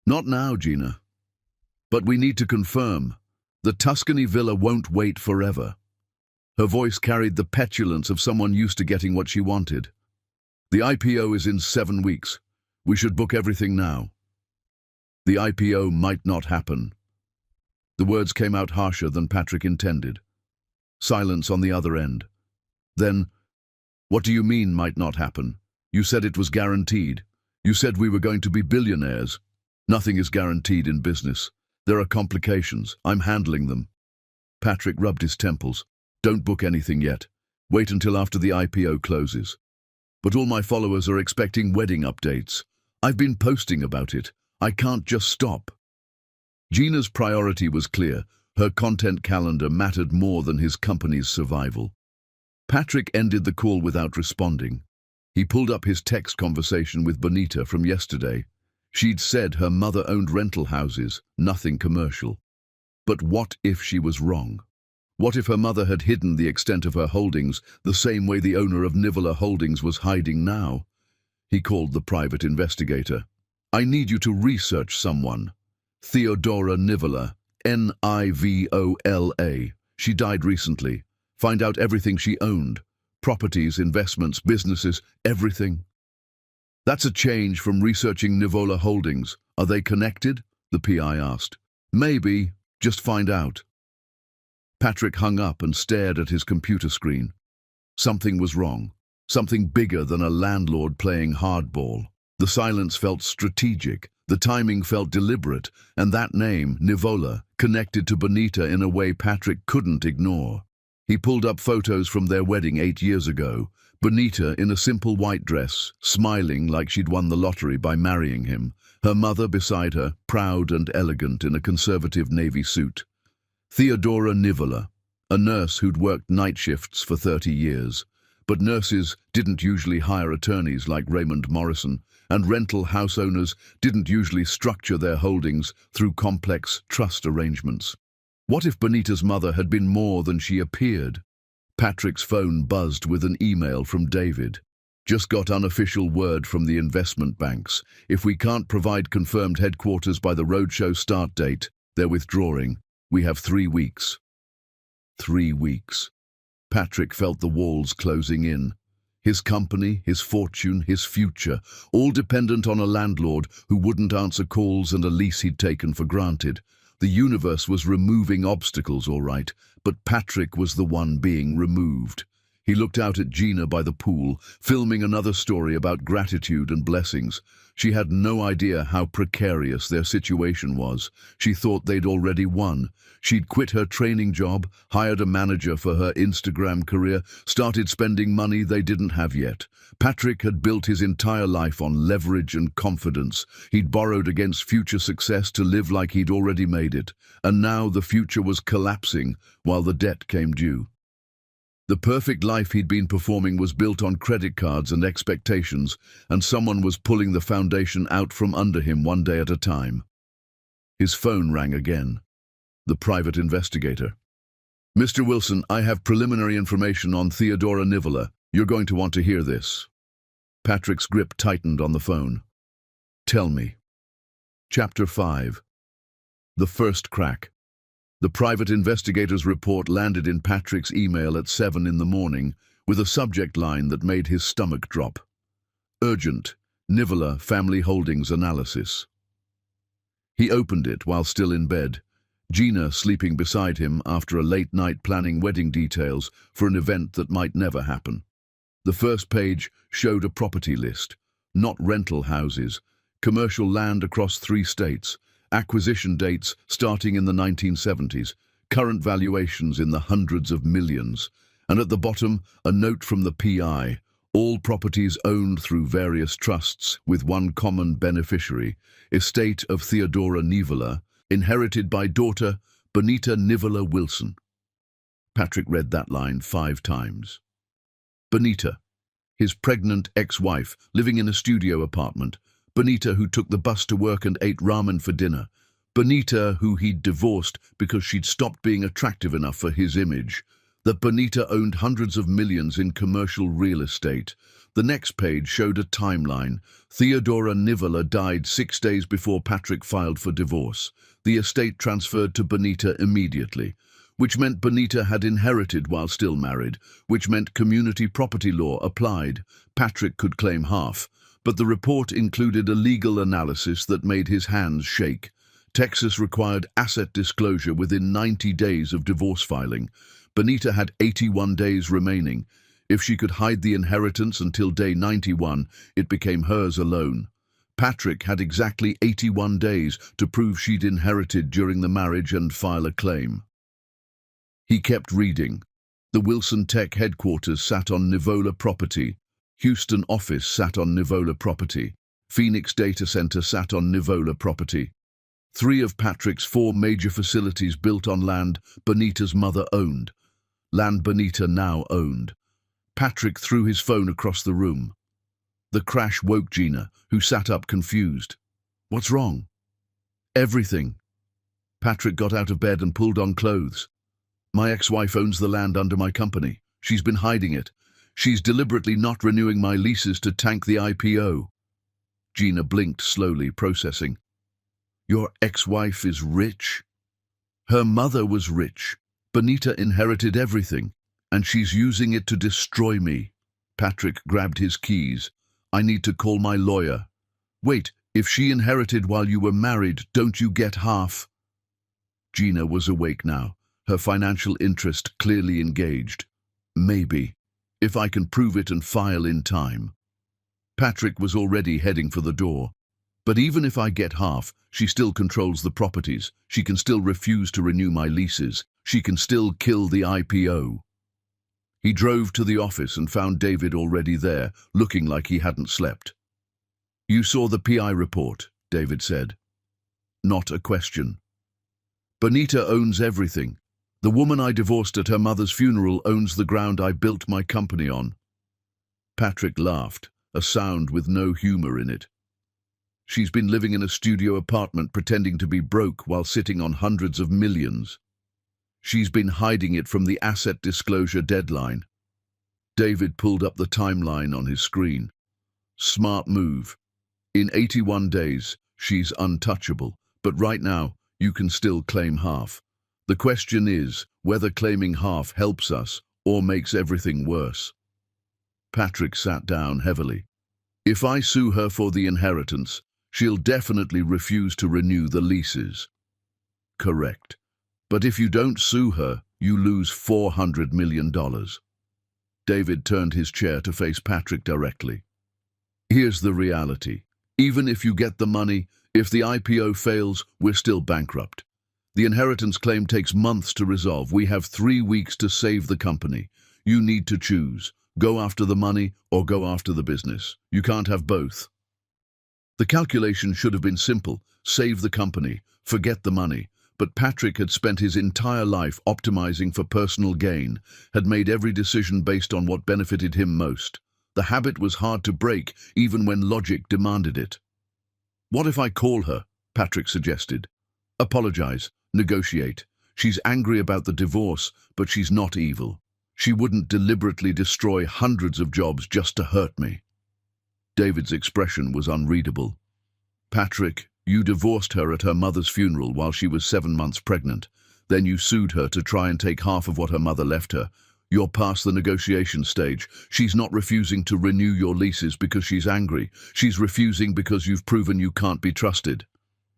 Not now, Gina. But we need to confirm. The Tuscany villa won't wait forever. Her voice carried the petulance of someone used to getting what she wanted. The IPO is in 7 weeks. We should book everything now. The IPO might not happen. The words came out harsher than Patrick intended. Silence on the other end. Then, what do you mean might not happen? You said it was guaranteed. You said we were going to be billionaires. Nothing is guaranteed in business. There are complications. I'm handling them. Patrick rubbed his temples. Don't book anything yet. Wait until after the IPO closes. But all my followers are expecting wedding updates. I've been posting about it. I can't just stop. Gina's priority was clear. Her content calendar mattered more than his company's survival. Patrick ended the call without responding. He pulled up his text conversation with Bonita from yesterday. She'd said her mother owned rental houses, nothing commercial. But what if she was wrong? What if her mother had hidden the extent of her holdings the same way the owner of Nivola Holdings was hiding now? He called the private investigator. I need you to research someone. Theodora Nivola, Nivola. She died recently. Find out everything she owned. Properties, investments, businesses, everything. That's a change from researching Nivola Holdings. Are they connected? The PI asked. Maybe. Just find out. Patrick hung up and stared at his computer screen. Something was wrong. Something bigger than a landlord playing hardball. The silence felt strategic. The timing felt deliberate. And that name, Nivola, connected to Bonita in a way Patrick couldn't ignore. He pulled up photos from their wedding 8 years ago. Bonita in a simple white dress, smiling like she'd won the lottery by marrying him. Her mother beside her, proud and elegant in a conservative navy suit. Theodora Nivola, a nurse who'd worked night shifts for 30 years. But nurses didn't usually hire attorneys like Raymond Morrison, and rental house owners didn't usually structure their holdings through complex trust arrangements. What if Bonita's mother had been more than she appeared? Patrick's phone buzzed with an email from David. Just got unofficial word from the investment banks. If we can't provide confirmed headquarters by the roadshow start date, they're withdrawing. We have 3 weeks. 3 weeks. Patrick felt the walls closing in. His company, his fortune, his future, all dependent on a landlord who wouldn't answer calls and a lease he'd taken for granted. The universe was removing obstacles, all right, but Patrick was the one being removed. He looked out at Gina by the pool, filming another story about gratitude and blessings. She had no idea how precarious their situation was. She thought they'd already won. She'd quit her training job, hired a manager for her Instagram career, started spending money they didn't have yet. Patrick had built his entire life on leverage and confidence. He'd borrowed against future success to live like he'd already made it. And now the future was collapsing while the debt came due. The perfect life he'd been performing was built on credit cards and expectations, and someone was pulling the foundation out from under him one day at a time. His phone rang again. The private investigator. "Mr. Wilson, I have preliminary information on Theodora Nivola. You're going to want to hear this." Patrick's grip tightened on the phone. "Tell me." Chapter 5. The first crack. The private investigator's report landed in Patrick's email at 7 in the morning with a subject line that made his stomach drop. Urgent, Nivola Family Holdings Analysis. He opened it while still in bed, Gina sleeping beside him after a late night planning wedding details for an event that might never happen. The first page showed a property list, not rental houses, commercial land across 3 states, acquisition dates starting in the 1970s, current valuations in the hundreds of millions, and at the bottom a note from the PI, all properties owned through various trusts with one common beneficiary, estate of Theodora Nivola, inherited by daughter Bonita Nivola Wilson. Patrick read that line 5 times. Bonita, his pregnant ex-wife, living in a studio apartment. Bonita who took the bus to work and ate ramen for dinner. Bonita who he'd divorced because she'd stopped being attractive enough for his image. That Bonita owned hundreds of millions in commercial real estate. The next page showed a timeline. Theodora Nivola died 6 days before Patrick filed for divorce. The estate transferred to Bonita immediately, which meant Bonita had inherited while still married, which meant community property law applied. Patrick could claim half. But the report included a legal analysis that made his hands shake. Texas required asset disclosure within 90 days of divorce filing. Bonita had 81 days remaining. If she could hide the inheritance until day 91, it became hers alone. Patrick had exactly 81 days to prove she'd inherited during the marriage and file a claim. He kept reading. The Wilson Tech headquarters sat on Nivola property. Houston office sat on Nivola property. Phoenix data center sat on Nivola property. 3 of Patrick's 4 major facilities built on land Bonita's mother owned. Land Bonita now owned. Patrick threw his phone across the room. The crash woke Gina, who sat up confused. "What's wrong?" "Everything." Patrick got out of bed and pulled on clothes. "My ex-wife owns the land under my company. She's been hiding it. She's deliberately not renewing my leases to tank the IPO. Gina blinked slowly, processing. Your ex-wife is rich? Her mother was rich. Bonita inherited everything, and she's using it to destroy me. Patrick grabbed his keys. I need to call my lawyer. Wait, if she inherited while you were married, don't you get half? Gina was awake now, her financial interest clearly engaged. Maybe. If I can prove it and file in time. Patrick was already heading for the door. But even if I get half, she still controls the properties. She can still refuse to renew my leases. She can still kill the IPO. He drove to the office and found David already there, looking like he hadn't slept. "You saw the PI report," David said. "Not a question. Bonita owns everything. The woman I divorced at her mother's funeral owns the ground I built my company on." Patrick laughed, a sound with no humor in it. "She's been living in a studio apartment pretending to be broke while sitting on hundreds of millions. She's been hiding it from the asset disclosure deadline." David pulled up the timeline on his screen. "Smart move. In 81 days, she's untouchable, but right now, you can still claim half. The question is whether claiming half helps us or makes everything worse." Patrick sat down heavily. "If I sue her for the inheritance, she'll definitely refuse to renew the leases." "Correct. But if you don't sue her, you lose $400 million. David turned his chair to face Patrick directly. "Here's the reality. Even if you get the money, if the IPO fails, we're still bankrupt. The inheritance claim takes months to resolve. We have 3 weeks to save the company. You need to choose. Go after the money or go after the business. You can't have both." The calculation should have been simple. Save the company, forget the money. But Patrick had spent his entire life optimizing for personal gain, had made every decision based on what benefited him most. The habit was hard to break, even when logic demanded it. "What if I call her?" Patrick suggested. "Apologize, negotiate. She's angry about the divorce, but she's not evil. She wouldn't deliberately destroy hundreds of jobs just to hurt me." David's expression was unreadable. "Patrick, you divorced her at her mother's funeral while she was 7 months pregnant. Then you sued her to try and take half of what her mother left her. You're past the negotiation stage. She's not refusing to renew your leases because she's angry. She's refusing because you've proven you can't be trusted."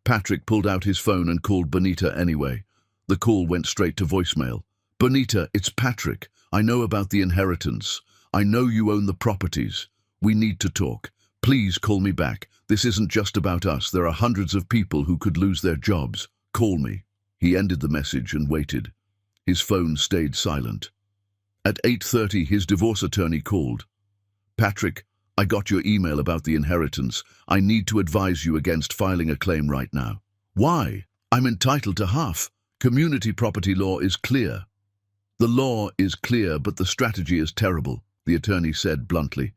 Patrick pulled out his phone and called Bonita anyway. The call went straight to voicemail. "Bonita, it's Patrick. I know about the inheritance. I know you own the properties. We need to talk. Please call me back. This isn't just about us. There are hundreds of people who could lose their jobs. Call me." He ended the message and waited. His phone stayed silent. At 8:30, his divorce attorney called. "Patrick, I got your email about the inheritance. I need to advise you against filing a claim right now." "Why? I'm entitled to half. Community property law is clear." "The law is clear, but the strategy is terrible," the attorney said bluntly.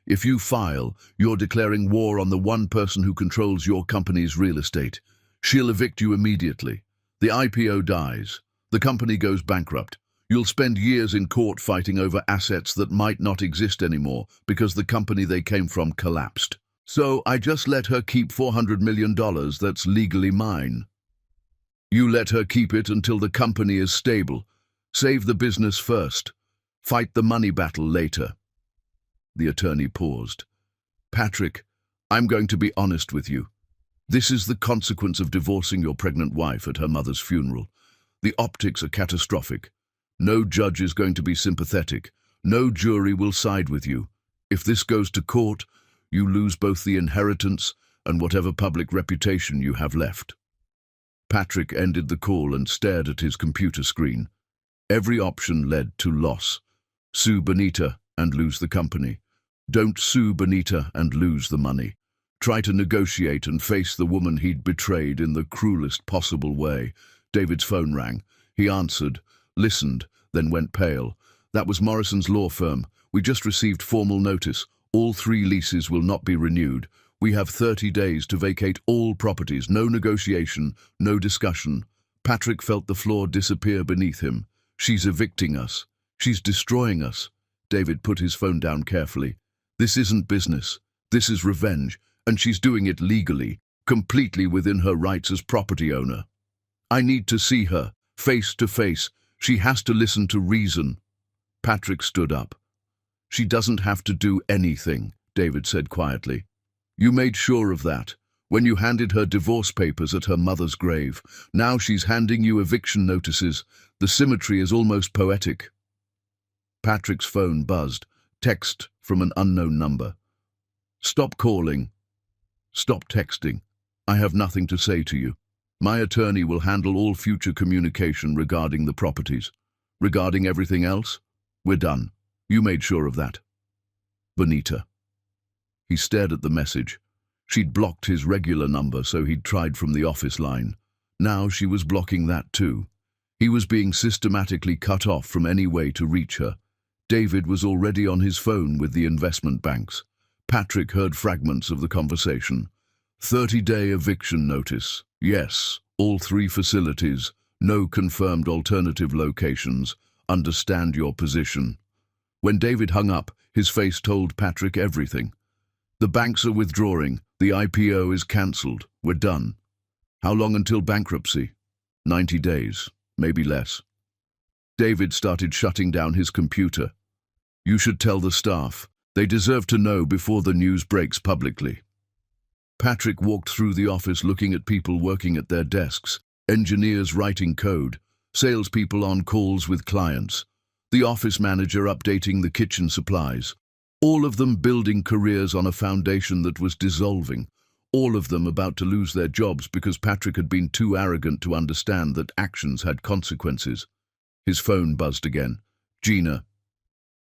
"If you file, you're declaring war on the one person who controls your company's real estate. She'll evict you immediately. The IPO dies. The company goes bankrupt. You'll spend years in court fighting over assets that might not exist anymore because the company they came from collapsed. So I just let her keep $400 million that's legally mine. You let her keep it until the company is stable. Save the business first. Fight the money battle later." The attorney paused. "Patrick, I'm going to be honest with you. This is the consequence of divorcing your pregnant wife at her mother's funeral. The optics are catastrophic. No judge is going to be sympathetic. No jury will side with you. If this goes to court, you lose both the inheritance and whatever public reputation you have left." Patrick ended the call and stared at his computer screen. Every option led to loss. Sue Bonita and lose the company. Don't sue Bonita and lose the money. Try to negotiate and face the woman he'd betrayed in the cruelest possible way. David's phone rang. He answered, listened, then went pale. "That was Morrison's law firm. We just received formal notice. All 3 leases will not be renewed. We have 30 days to vacate all properties. No negotiation, no discussion." Patrick felt the floor disappear beneath him. "She's evicting us. She's destroying us." David put his phone down carefully. "This isn't business. This is revenge, and she's doing it legally, completely within her rights as property owner. I need to see her, face to face. She has to listen to reason." Patrick stood up. "She doesn't have to do anything," David said quietly. "You made sure of that when you handed her divorce papers at her mother's grave. Now she's handing you eviction notices. The symmetry is almost poetic." Patrick's phone buzzed. Text from an unknown number. "Stop calling. Stop texting. I have nothing to say to you. My attorney will handle all future communication regarding the properties. Regarding everything else, we're done." You made sure of that. Bonita. He stared at the message. She'd blocked his regular number, so he'd tried from the office line. Now she was blocking that too. He was being systematically cut off from any way to reach her. David was already on his phone with the investment banks. Patrick heard fragments of the conversation. 30-day eviction notice. Yes, all 3 facilities. No confirmed alternative locations. Understand your position. When David hung up, his face told Patrick everything. The banks are withdrawing. The IPO is cancelled. We're done. How long until bankruptcy? 90 days, maybe less. David started shutting down his computer. You should tell the staff. They deserve to know before the news breaks publicly. Patrick walked through the office looking at people working at their desks, engineers writing code, salespeople on calls with clients, the office manager updating the kitchen supplies, all of them building careers on a foundation that was dissolving, all of them about to lose their jobs because Patrick had been too arrogant to understand that actions had consequences. His phone buzzed again. Gina.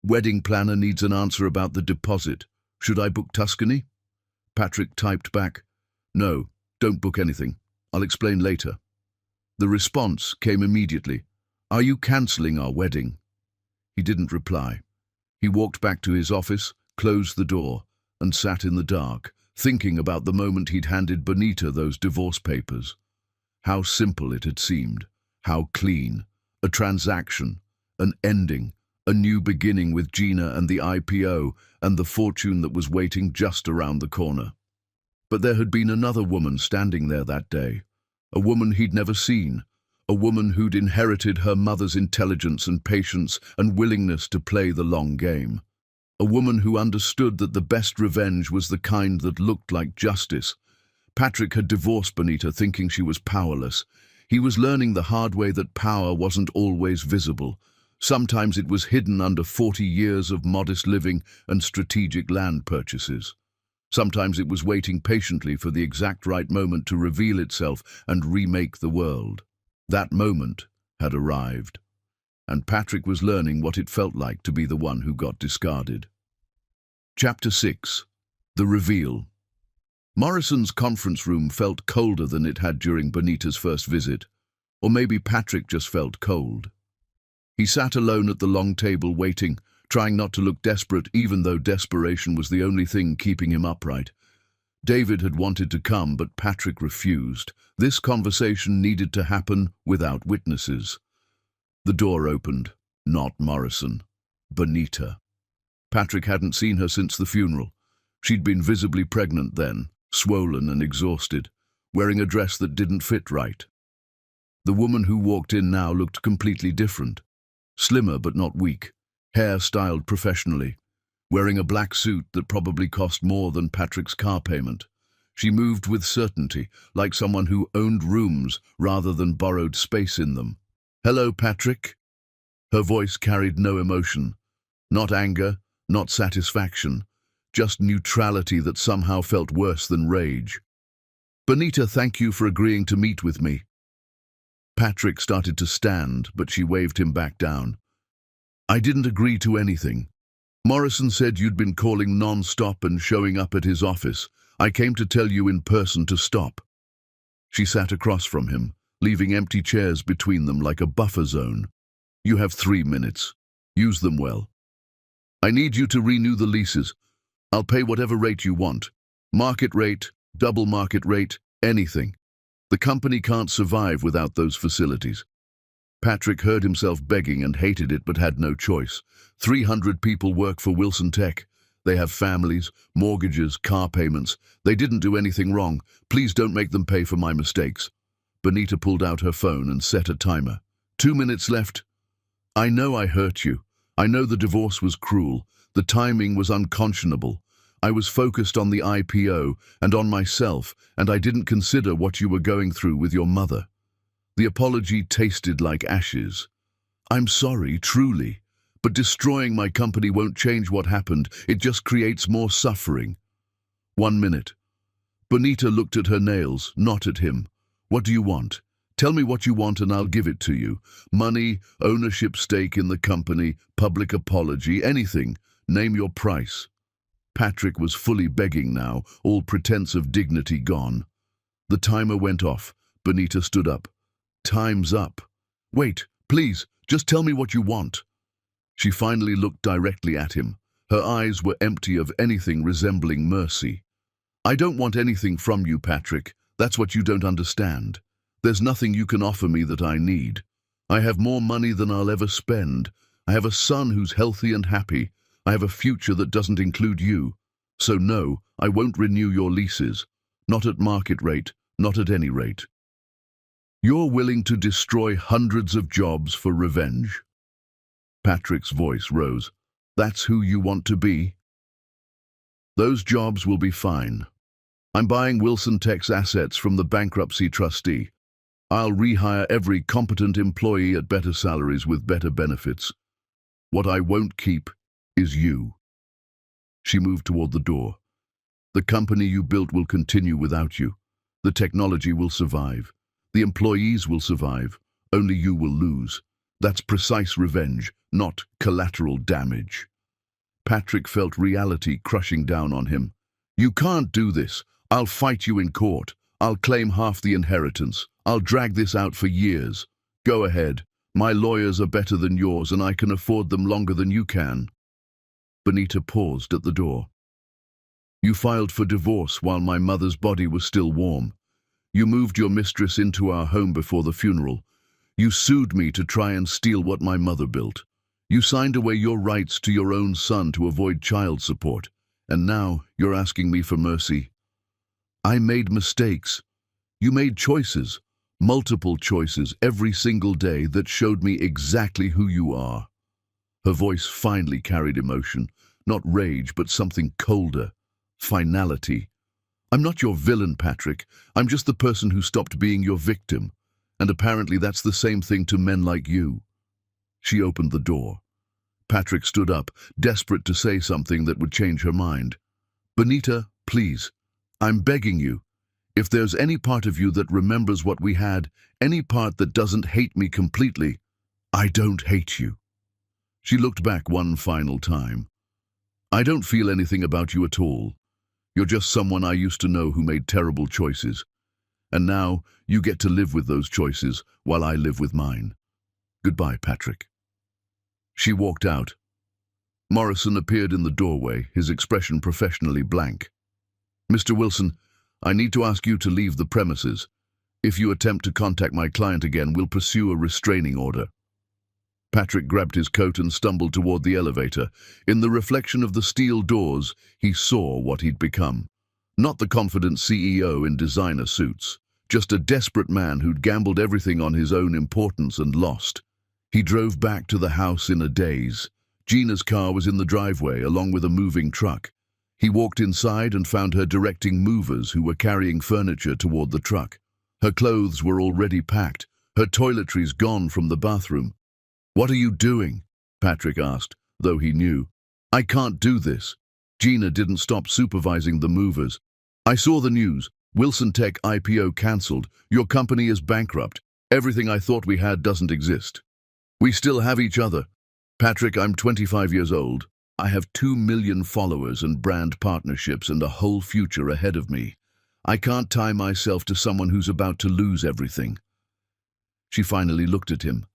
Wedding planner needs an answer about the deposit. Should I book Tuscany? Patrick typed back, No, don't book anything. I'll explain later. The response came immediately. Are you cancelling our wedding? He didn't reply. He walked back to his office, closed the door, and sat in the dark, thinking about the moment he'd handed Bonita those divorce papers. How simple it had seemed. How clean. A transaction. An ending. A new beginning with Gina and the IPO and the fortune that was waiting just around the corner. But there had been another woman standing there that day. A woman he'd never seen. A woman who'd inherited her mother's intelligence and patience and willingness to play the long game. A woman who understood that the best revenge was the kind that looked like justice. Patrick had divorced Bonita thinking she was powerless. He was learning the hard way that power wasn't always visible. Sometimes it was hidden under 40 years of modest living and strategic land purchases. Sometimes it was waiting patiently for the exact right moment to reveal itself and remake the world. That moment had arrived, and Patrick was learning what it felt like to be the one who got discarded. Chapter 6. The Reveal. Morrison's conference room felt colder than it had during Bonita's first visit, or maybe Patrick just felt cold. He sat alone at the long table waiting, trying not to look desperate even though desperation was the only thing keeping him upright. David had wanted to come, but Patrick refused. This conversation needed to happen without witnesses. The door opened. Not Morrison. Bonita. Patrick hadn't seen her since the funeral. She'd been visibly pregnant then, swollen and exhausted, wearing a dress that didn't fit right. The woman who walked in now looked completely different. Slimmer but not weak, hair styled professionally, wearing a black suit that probably cost more than Patrick's car payment. She moved with certainty, like someone who owned rooms rather than borrowed space in them. Hello, Patrick. Her voice carried no emotion. Not anger, not satisfaction, just neutrality that somehow felt worse than rage. Bonita, thank you for agreeing to meet with me. Patrick started to stand, but she waved him back down. I didn't agree to anything. Morrison said you'd been calling non-stop and showing up at his office. I came to tell you in person to stop. She sat across from him, leaving empty chairs between them like a buffer zone. You have 3 minutes. Use them well. I need you to renew the leases. I'll pay whatever rate you want. Market rate, double market rate, anything. The company can't survive without those facilities. Patrick heard himself begging and hated it but had no choice. 300 people work for Wilson Tech. They have families, mortgages, car payments. They didn't do anything wrong. Please don't make them pay for my mistakes. Bonita pulled out her phone and set a timer. 2 minutes left. I know I hurt you. I know the divorce was cruel. The timing was unconscionable. I was focused on the IPO and on myself, and I didn't consider what you were going through with your mother. The apology tasted like ashes. I'm sorry, truly, but destroying my company won't change what happened. It just creates more suffering. 1 minute. Bonita looked at her nails, not at him. What do you want? Tell me what you want and I'll give it to you. Money, ownership stake in the company, public apology, anything. Name your price. Patrick was fully begging now, all pretense of dignity gone. The timer went off. Benita stood up. Time's up. Wait, please, just tell me what you want. She finally looked directly at him. Her eyes were empty of anything resembling mercy. I don't want anything from you, Patrick. That's what you don't understand. There's nothing you can offer me that I need. I have more money than I'll ever spend. I have a son who's healthy and happy. I have a future that doesn't include you. So no, I won't renew your leases. Not at market rate, not at any rate. You're willing to destroy hundreds of jobs for revenge? Patrick's voice rose. That's who you want to be? Those jobs will be fine. I'm buying Wilson Tech's assets from the bankruptcy trustee. I'll rehire every competent employee at better salaries with better benefits. What I won't keep is you. She moved toward the door. The company you built will continue without you. The technology will survive. The employees will survive. Only you will lose. That's precise revenge, not collateral damage. Patrick felt reality crushing down on him. You can't do this. I'll fight you in court. I'll claim half the inheritance. I'll drag this out for years. Go ahead. My lawyers are better than yours and I can afford them longer than you can. Benita paused at the door. You filed for divorce while my mother's body was still warm. You moved your mistress into our home before the funeral. You sued me to try and steal what my mother built. You signed away your rights to your own son to avoid child support. And now you're asking me for mercy. I made mistakes. You made choices, multiple choices every single day that showed me exactly who you are. Her voice finally carried emotion, not rage, but something colder, finality. I'm not your villain, Patrick. I'm just the person who stopped being your victim. And apparently that's the same thing to men like you. She opened the door. Patrick stood up, desperate to say something that would change her mind. Benita, please, I'm begging you. If there's any part of you that remembers what we had, any part that doesn't hate me completely, I don't hate you. She looked back one final time. I don't feel anything about you at all. You're just someone I used to know who made terrible choices. And now you get to live with those choices while I live with mine. Goodbye, Patrick. She walked out. Morrison appeared in the doorway, his expression professionally blank. Mr. Wilson, I need to ask you to leave the premises. If you attempt to contact my client again, we'll pursue a restraining order. Patrick grabbed his coat and stumbled toward the elevator. In the reflection of the steel doors, he saw what he'd become. Not the confident CEO in designer suits, just a desperate man who'd gambled everything on his own importance and lost. He drove back to the house in a daze. Gina's car was in the driveway, along with a moving truck. He walked inside and found her directing movers who were carrying furniture toward the truck. Her clothes were already packed, her toiletries gone from the bathroom. What are you doing? Patrick asked, though he knew. I can't do this. Gina didn't stop supervising the movers. I saw the news. Wilson Tech IPO cancelled. Your company is bankrupt. Everything I thought we had doesn't exist. We still have each other. Patrick, I'm 25 years old. I have 2 million followers and brand partnerships and a whole future ahead of me. I can't tie myself to someone who's about to lose everything. She finally looked at him.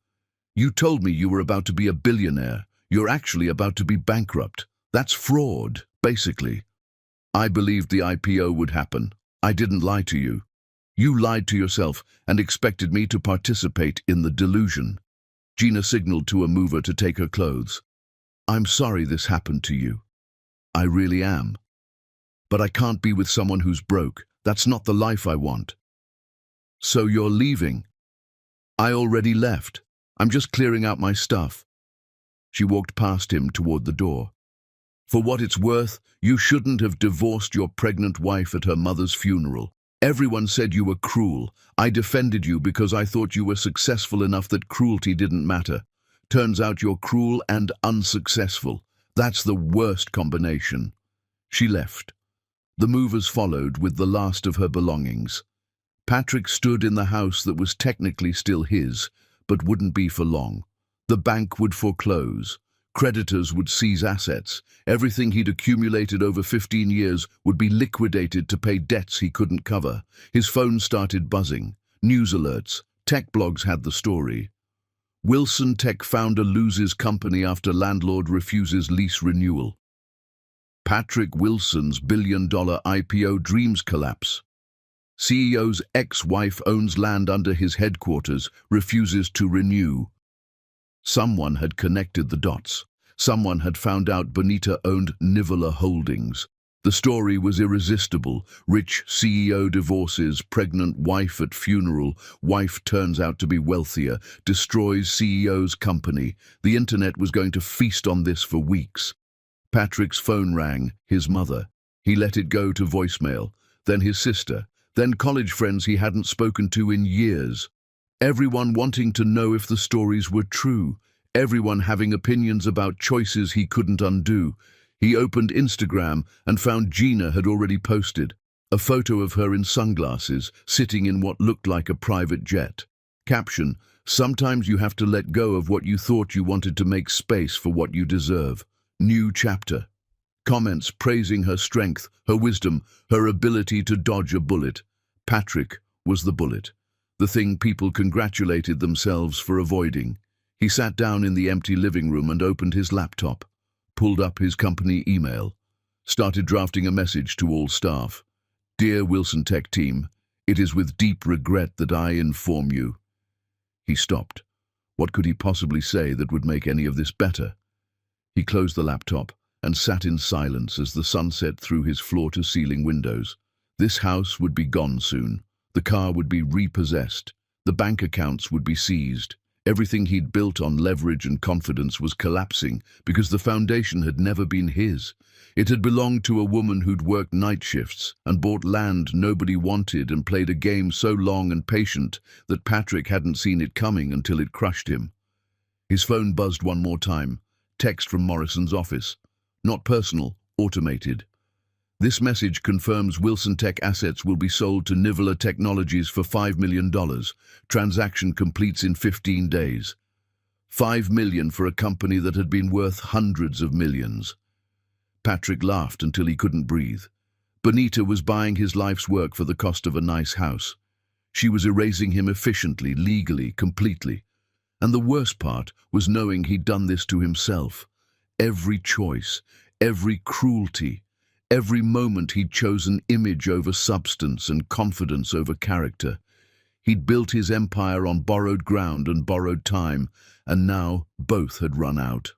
You told me you were about to be a billionaire. You're actually about to be bankrupt. That's fraud, basically. I believed the IPO would happen. I didn't lie to you. You lied to yourself and expected me to participate in the delusion. Gina signaled to a mover to take her clothes. I'm sorry this happened to you. I really am. But I can't be with someone who's broke. That's not the life I want. So you're leaving? I already left. I'm just clearing out my stuff. She walked past him toward the door. For what it's worth, you shouldn't have divorced your pregnant wife at her mother's funeral. Everyone said you were cruel. I defended you because I thought you were successful enough that cruelty didn't matter. Turns out you're cruel and unsuccessful. That's the worst combination. She left. The movers followed with the last of her belongings. Patrick stood in the house that was technically still his, but wouldn't be for long. The bank would foreclose. Creditors would seize assets. Everything he'd accumulated over 15 years would be liquidated to pay debts he couldn't cover. His phone started buzzing. News alerts. Tech blogs had the story. Wilson Tech founder loses company after landlord refuses lease renewal. Patrick Wilson's billion-dollar IPO dreams collapse. CEO's ex-wife owns land under his headquarters, refuses to renew. Someone had connected the dots. Someone had found out Bonita owned Nivola Holdings. The story was irresistible. Rich CEO divorces, pregnant wife at funeral, wife turns out to be wealthier, destroys CEO's company. The internet was going to feast on this for weeks. Patrick's phone rang, his mother. He let it go to voicemail, then his sister, then college friends he hadn't spoken to in years. Everyone wanting to know if the stories were true. Everyone having opinions about choices he couldn't undo. He opened Instagram and found Gina had already posted a photo of her in sunglasses, sitting in what looked like a private jet. Caption, "Sometimes you have to let go of what you thought you wanted to make space for what you deserve. New chapter." Comments praising her strength, her wisdom, her ability to dodge a bullet. Patrick was the bullet, the thing people congratulated themselves for avoiding. He sat down in the empty living room and opened his laptop, pulled up his company email, started drafting a message to all staff. "Dear Wilson Tech team, it is with deep regret that I inform you." He stopped. What could he possibly say that would make any of this better? He closed the laptop and sat in silence as the sun set through his floor-to-ceiling windows. This house would be gone soon. The car would be repossessed. The bank accounts would be seized. Everything he'd built on leverage and confidence was collapsing because the foundation had never been his. It had belonged to a woman who'd worked night shifts and bought land nobody wanted and played a game so long and patient that Patrick hadn't seen it coming until it crushed him. His phone buzzed one more time. Text from Morrison's office. Not personal, automated. "This message confirms Wilson Tech assets will be sold to Nivola Technologies for $5 million. Transaction completes in 15 days. $5 million for a company that had been worth hundreds of millions." Patrick laughed until he couldn't breathe. Bonita was buying his life's work for the cost of a nice house. She was erasing him efficiently, legally, completely. And the worst part was knowing he'd done this to himself. Every choice, every cruelty, every moment he'd chosen image over substance and confidence over character. He'd built his empire on borrowed ground and borrowed time, and now both had run out.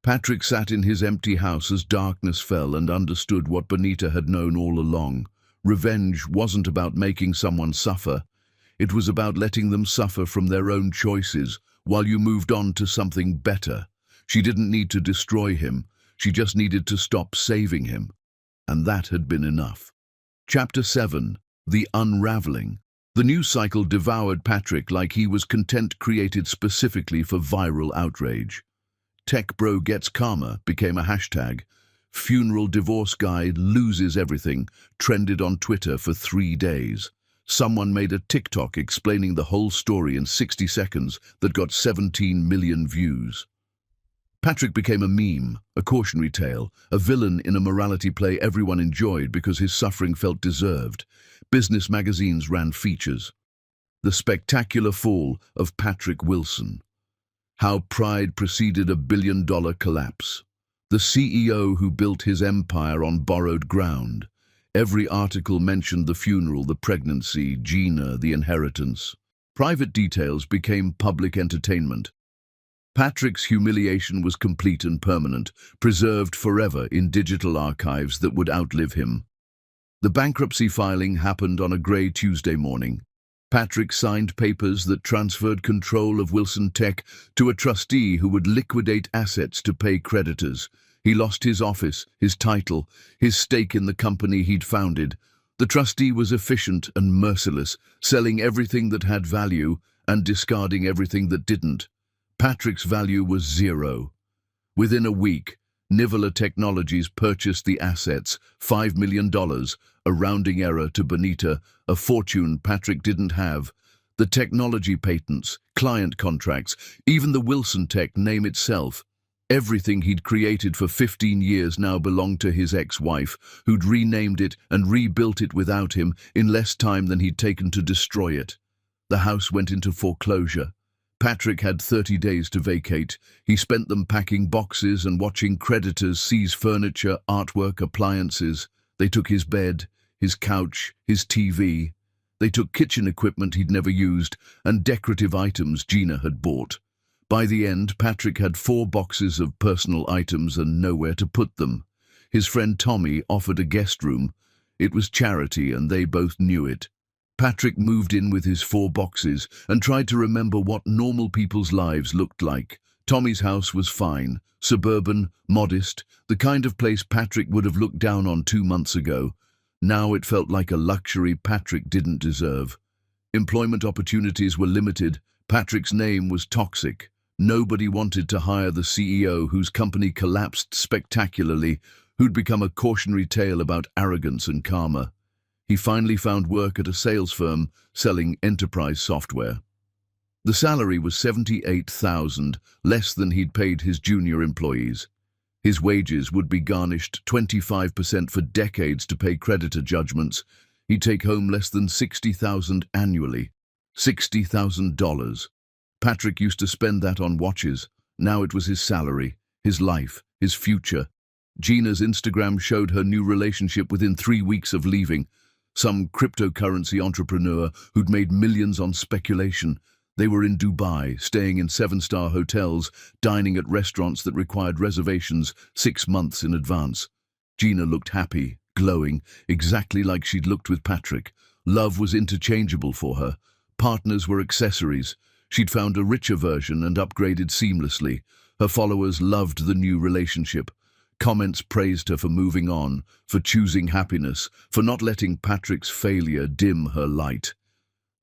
Patrick sat in his empty house as darkness fell and understood what Bonita had known all along. Revenge wasn't about making someone suffer. It was about letting them suffer from their own choices while you moved on to something better. She didn't need to destroy him. She just needed to stop saving him. And that had been enough. Chapter 7. The Unraveling. The news cycle devoured Patrick like he was content created specifically for viral outrage. "Tech bro gets karma" became a hashtag. "Funeral divorce guy loses everything" trended on Twitter for 3 days. Someone made a TikTok explaining the whole story in 60 seconds that got 17 million views. Patrick became a meme, a cautionary tale, a villain in a morality play everyone enjoyed because his suffering felt deserved. Business magazines ran features. The spectacular fall of Patrick Wilson. How pride preceded a billion-dollar collapse. The CEO who built his empire on borrowed ground. Every article mentioned the funeral, the pregnancy, Gina, the inheritance. Private details became public entertainment. Patrick's humiliation was complete and permanent, preserved forever in digital archives that would outlive him. The bankruptcy filing happened on a grey Tuesday morning. Patrick signed papers that transferred control of Wilson Tech to a trustee who would liquidate assets to pay creditors. He lost his office, his title, his stake in the company he'd founded. The trustee was efficient and merciless, selling everything that had value and discarding everything that didn't. Patrick's value was zero. Within a week, Nivola Technologies purchased the assets, $5 million, a rounding error to Bonita, a fortune Patrick didn't have. The technology patents, client contracts, even the Wilson Tech name itself. Everything he'd created for 15 years now belonged to his ex-wife, who'd renamed it and rebuilt it without him in less time than he'd taken to destroy it. The house went into foreclosure. Patrick had 30 days to vacate. He spent them packing boxes and watching creditors seize furniture, artwork, appliances. They took his bed, his couch, his TV. They took kitchen equipment he'd never used and decorative items Gina had bought. By the end, Patrick had 4 boxes of personal items and nowhere to put them. His friend Tommy offered a guest room. It was charity and they both knew it. Patrick moved in with his 4 boxes and tried to remember what normal people's lives looked like. Tommy's house was fine, suburban, modest, the kind of place Patrick would have looked down on 2 months ago. Now it felt like a luxury Patrick didn't deserve. Employment opportunities were limited. Patrick's name was toxic. Nobody wanted to hire the CEO whose company collapsed spectacularly, who'd become a cautionary tale about arrogance and karma. He finally found work at a sales firm selling enterprise software. The salary was $78,000, less than he'd paid his junior employees. His wages would be garnished 25% for decades to pay creditor judgments. He'd take home less than $60,000 annually. $60,000. Patrick used to spend that on watches. Now it was his salary, his life, his future. Gina's Instagram showed her new relationship within 3 weeks of leaving. Some cryptocurrency entrepreneur who'd made millions on speculation. They were in Dubai, staying in 7-star hotels, dining at restaurants that required reservations 6 months in advance. Gina looked happy, glowing, exactly like she'd looked with Patrick. Love was interchangeable for her. Partners were accessories. She'd found a richer version and upgraded seamlessly. Her followers loved the new relationship. Comments praised her for moving on, for choosing happiness, for not letting Patrick's failure dim her light.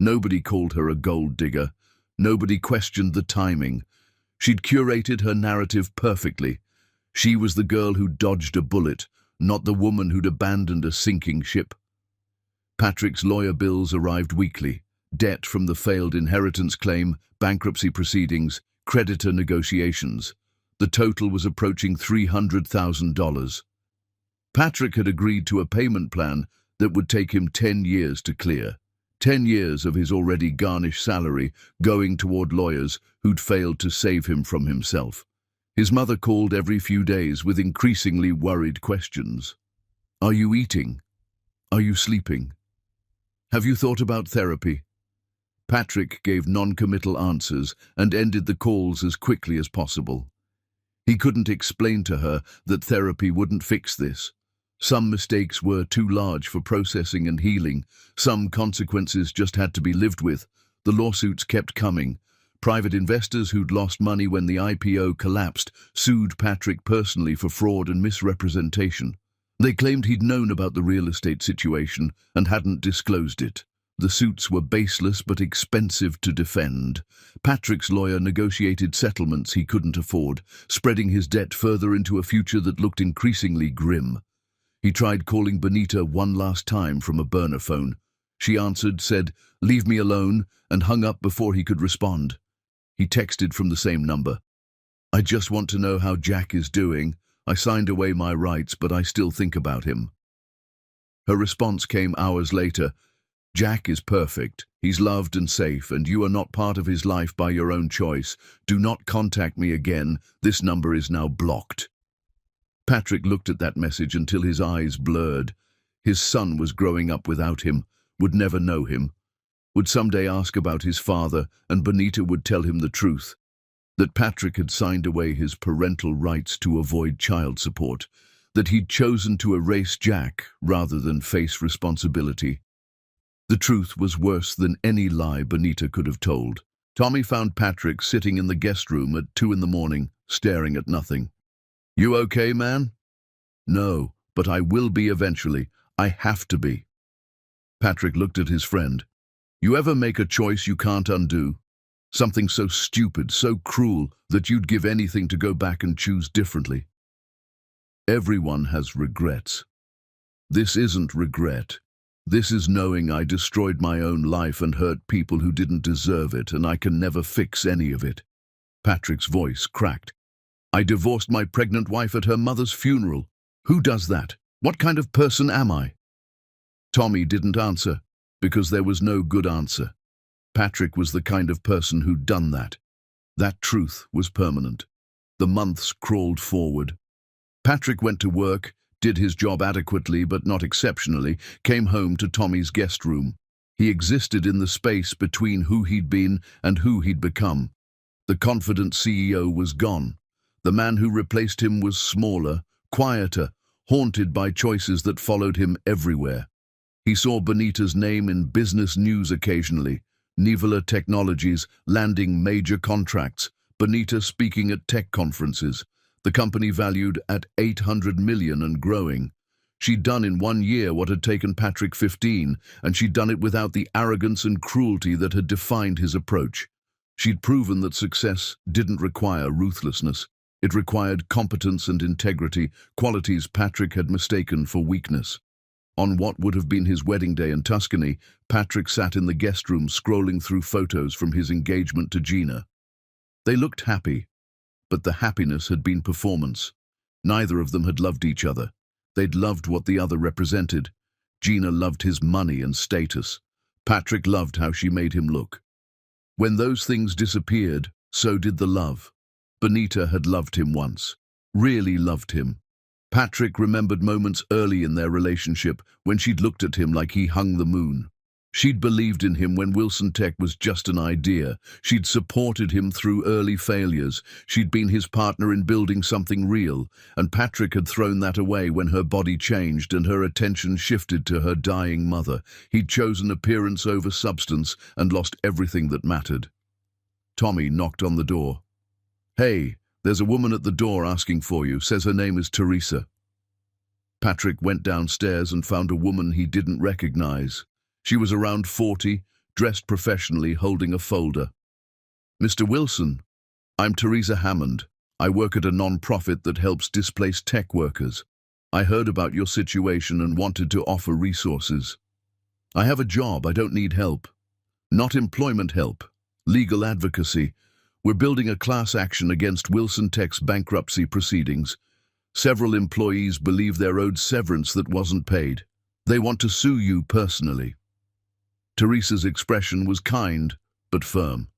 Nobody called her a gold digger. Nobody questioned the timing. She'd curated her narrative perfectly. She was the girl who dodged a bullet, not the woman who'd abandoned a sinking ship. Patrick's lawyer bills arrived weekly. Debt from the failed inheritance claim, bankruptcy proceedings, creditor negotiations. The total was approaching $300,000. Patrick had agreed to a payment plan that would take him 10 years to clear. 10 years of his already garnished salary going toward lawyers who'd failed to save him from himself. His mother called every few days with increasingly worried questions. Are you eating? Are you sleeping? Have you thought about therapy? Patrick gave non-committal answers and ended the calls as quickly as possible. He couldn't explain to her that therapy wouldn't fix this. Some mistakes were too large for processing and healing. Some consequences just had to be lived with. The lawsuits kept coming. Private investors who'd lost money when the IPO collapsed sued Patrick personally for fraud and misrepresentation. They claimed he'd known about the real estate situation and hadn't disclosed it. The suits were baseless but expensive to defend. Patrick's lawyer negotiated settlements he couldn't afford, spreading his debt further into a future that looked increasingly grim. He tried calling Bonita one last time from a burner phone. She answered, said, "Leave me alone," and hung up before he could respond. He texted from the same number. "I just want to know how Jack is doing. I signed away my rights, but I still think about him." Her response came hours later. "Jack is perfect. He's loved and safe, and you are not part of his life by your own choice. Do not contact me again. This number is now blocked." Patrick looked at that message until his eyes blurred. His son was growing up without him, would never know him, would someday ask about his father, and Bonita would tell him the truth, that Patrick had signed away his parental rights to avoid child support, that he'd chosen to erase Jack rather than face responsibility. The truth was worse than any lie Bonita could have told. Tommy found Patrick sitting in the guest room at 2 in the morning, staring at nothing. "You okay, man?" "No, but I will be eventually. I have to be." Patrick looked at his friend. "You ever make a choice you can't undo? Something so stupid, so cruel, that you'd give anything to go back and choose differently?" Everyone has regrets. This isn't regret. This is knowing I destroyed my own life and hurt people who didn't deserve it, and I can never fix any of it. Patrick's voice cracked. I divorced my pregnant wife at her mother's funeral. Who does that? What kind of person am I? Tommy didn't answer, because there was no good answer. Patrick was the kind of person who'd done that. That truth was permanent. The months crawled forward. Patrick went to work, did his job adequately but not exceptionally, came home to Tommy's guest room. He existed in the space between who he'd been and who he'd become. The confident CEO was gone. The man who replaced him was smaller, quieter, haunted by choices that followed him everywhere. He saw Bonita's name in business news occasionally, Nivola Technologies landing major contracts, Bonita speaking at tech conferences, the company valued at $800 million and growing. She'd done in 1 year what had taken Patrick 15, and she'd done it without the arrogance and cruelty that had defined his approach. She'd proven that success didn't require ruthlessness. It required competence and integrity, qualities Patrick had mistaken for weakness. On what would have been his wedding day in Tuscany, Patrick sat in the guest room scrolling through photos from his engagement to Gina. They looked happy, but the happiness had been performance. Neither of them had loved each other. They'd loved what the other represented. Gina loved his money and status. Patrick loved how she made him look. When those things disappeared, so did the love. Bonita had loved him once, really loved him. Patrick remembered moments early in their relationship when she'd looked at him like he hung the moon. She'd believed in him when Wilson Tech was just an idea. She'd supported him through early failures. She'd been his partner in building something real, and Patrick had thrown that away when her body changed and her attention shifted to her dying mother. He'd chosen appearance over substance and lost everything that mattered. Tommy knocked on the door. Hey, there's a woman at the door asking for you, says her name is Teresa. Patrick went downstairs and found a woman he didn't recognize. She was around 40, dressed professionally, holding a folder. Mr. Wilson, I'm Teresa Hammond. I work at a non-profit that helps displaced tech workers. I heard about your situation and wanted to offer resources. I have a job, I don't need help. Not employment help, legal advocacy. We're building a class action against Wilson Tech's bankruptcy proceedings. Several employees believe they're owed severance that wasn't paid. They want to sue you personally. Teresa's expression was kind, but firm.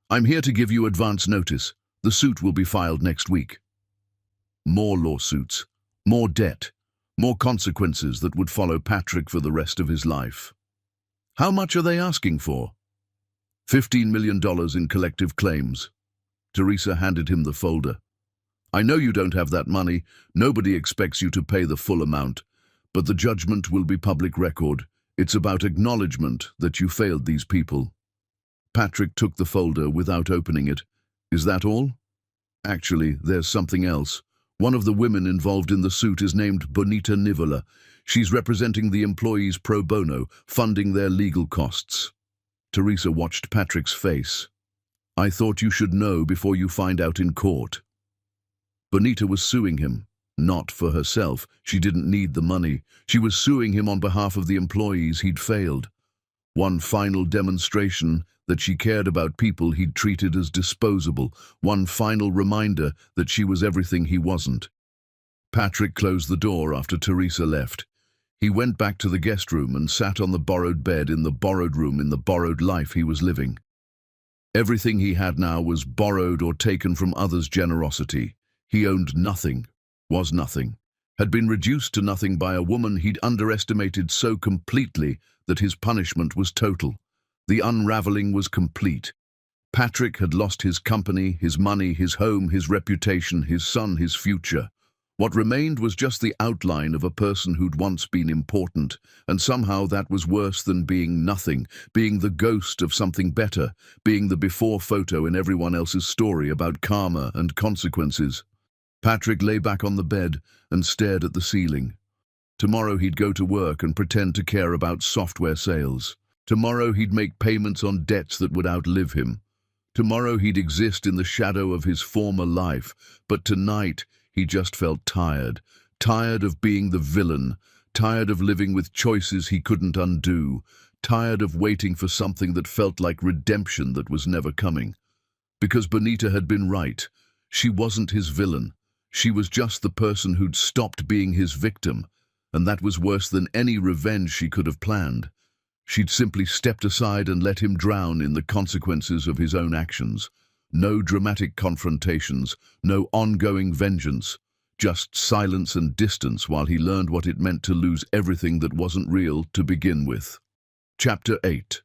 I'm here to give you advance notice. The suit will be filed next week. More lawsuits, more debt, more consequences that would follow Patrick for the rest of his life. How much are they asking for? $15 million in collective claims. Teresa handed him the folder. I know you don't have that money. Nobody expects you to pay the full amount, but the judgment will be public record. It's about acknowledgement that you failed these people. Patrick took the folder without opening it. Is that all? Actually, there's something else. One of the women involved in the suit is named Bonita Nivola. She's representing the employees pro bono, funding their legal costs. Teresa watched Patrick's face. I thought you should know before you find out in court. Bonita was suing him. Not for herself. She didn't need the money. She was suing him on behalf of the employees he'd failed. One final demonstration that she cared about people he'd treated as disposable. One final reminder that she was everything he wasn't. Patrick closed the door after Teresa left. He went back to the guest room and sat on the borrowed bed in the borrowed room in the borrowed life he was living. Everything he had now was borrowed or taken from others' generosity. He owned nothing, was nothing, had been reduced to nothing by a woman he'd underestimated so completely that his punishment was total. The unraveling was complete. Patrick had lost his company, his money, his home, his reputation, his son, his future. What remained was just the outline of a person who'd once been important, and somehow that was worse than being nothing, being the ghost of something better, being the before photo in everyone else's story about karma and consequences. Patrick lay back on the bed and stared at the ceiling. Tomorrow he'd go to work and pretend to care about software sales. Tomorrow he'd make payments on debts that would outlive him. Tomorrow he'd exist in the shadow of his former life, but tonight He just felt tired. Tired of being the villain. Tired of living with choices he couldn't undo. Tired of waiting for something that felt like redemption that was never coming. Because Benita had been right. She wasn't his villain. She was just the person who'd stopped being his victim, and that was worse than any revenge she could have planned. She'd simply stepped aside and let him drown in the consequences of his own actions. No dramatic confrontations, no ongoing vengeance, just silence and distance while he learned what it meant to lose everything that wasn't real to begin with. Chapter 8.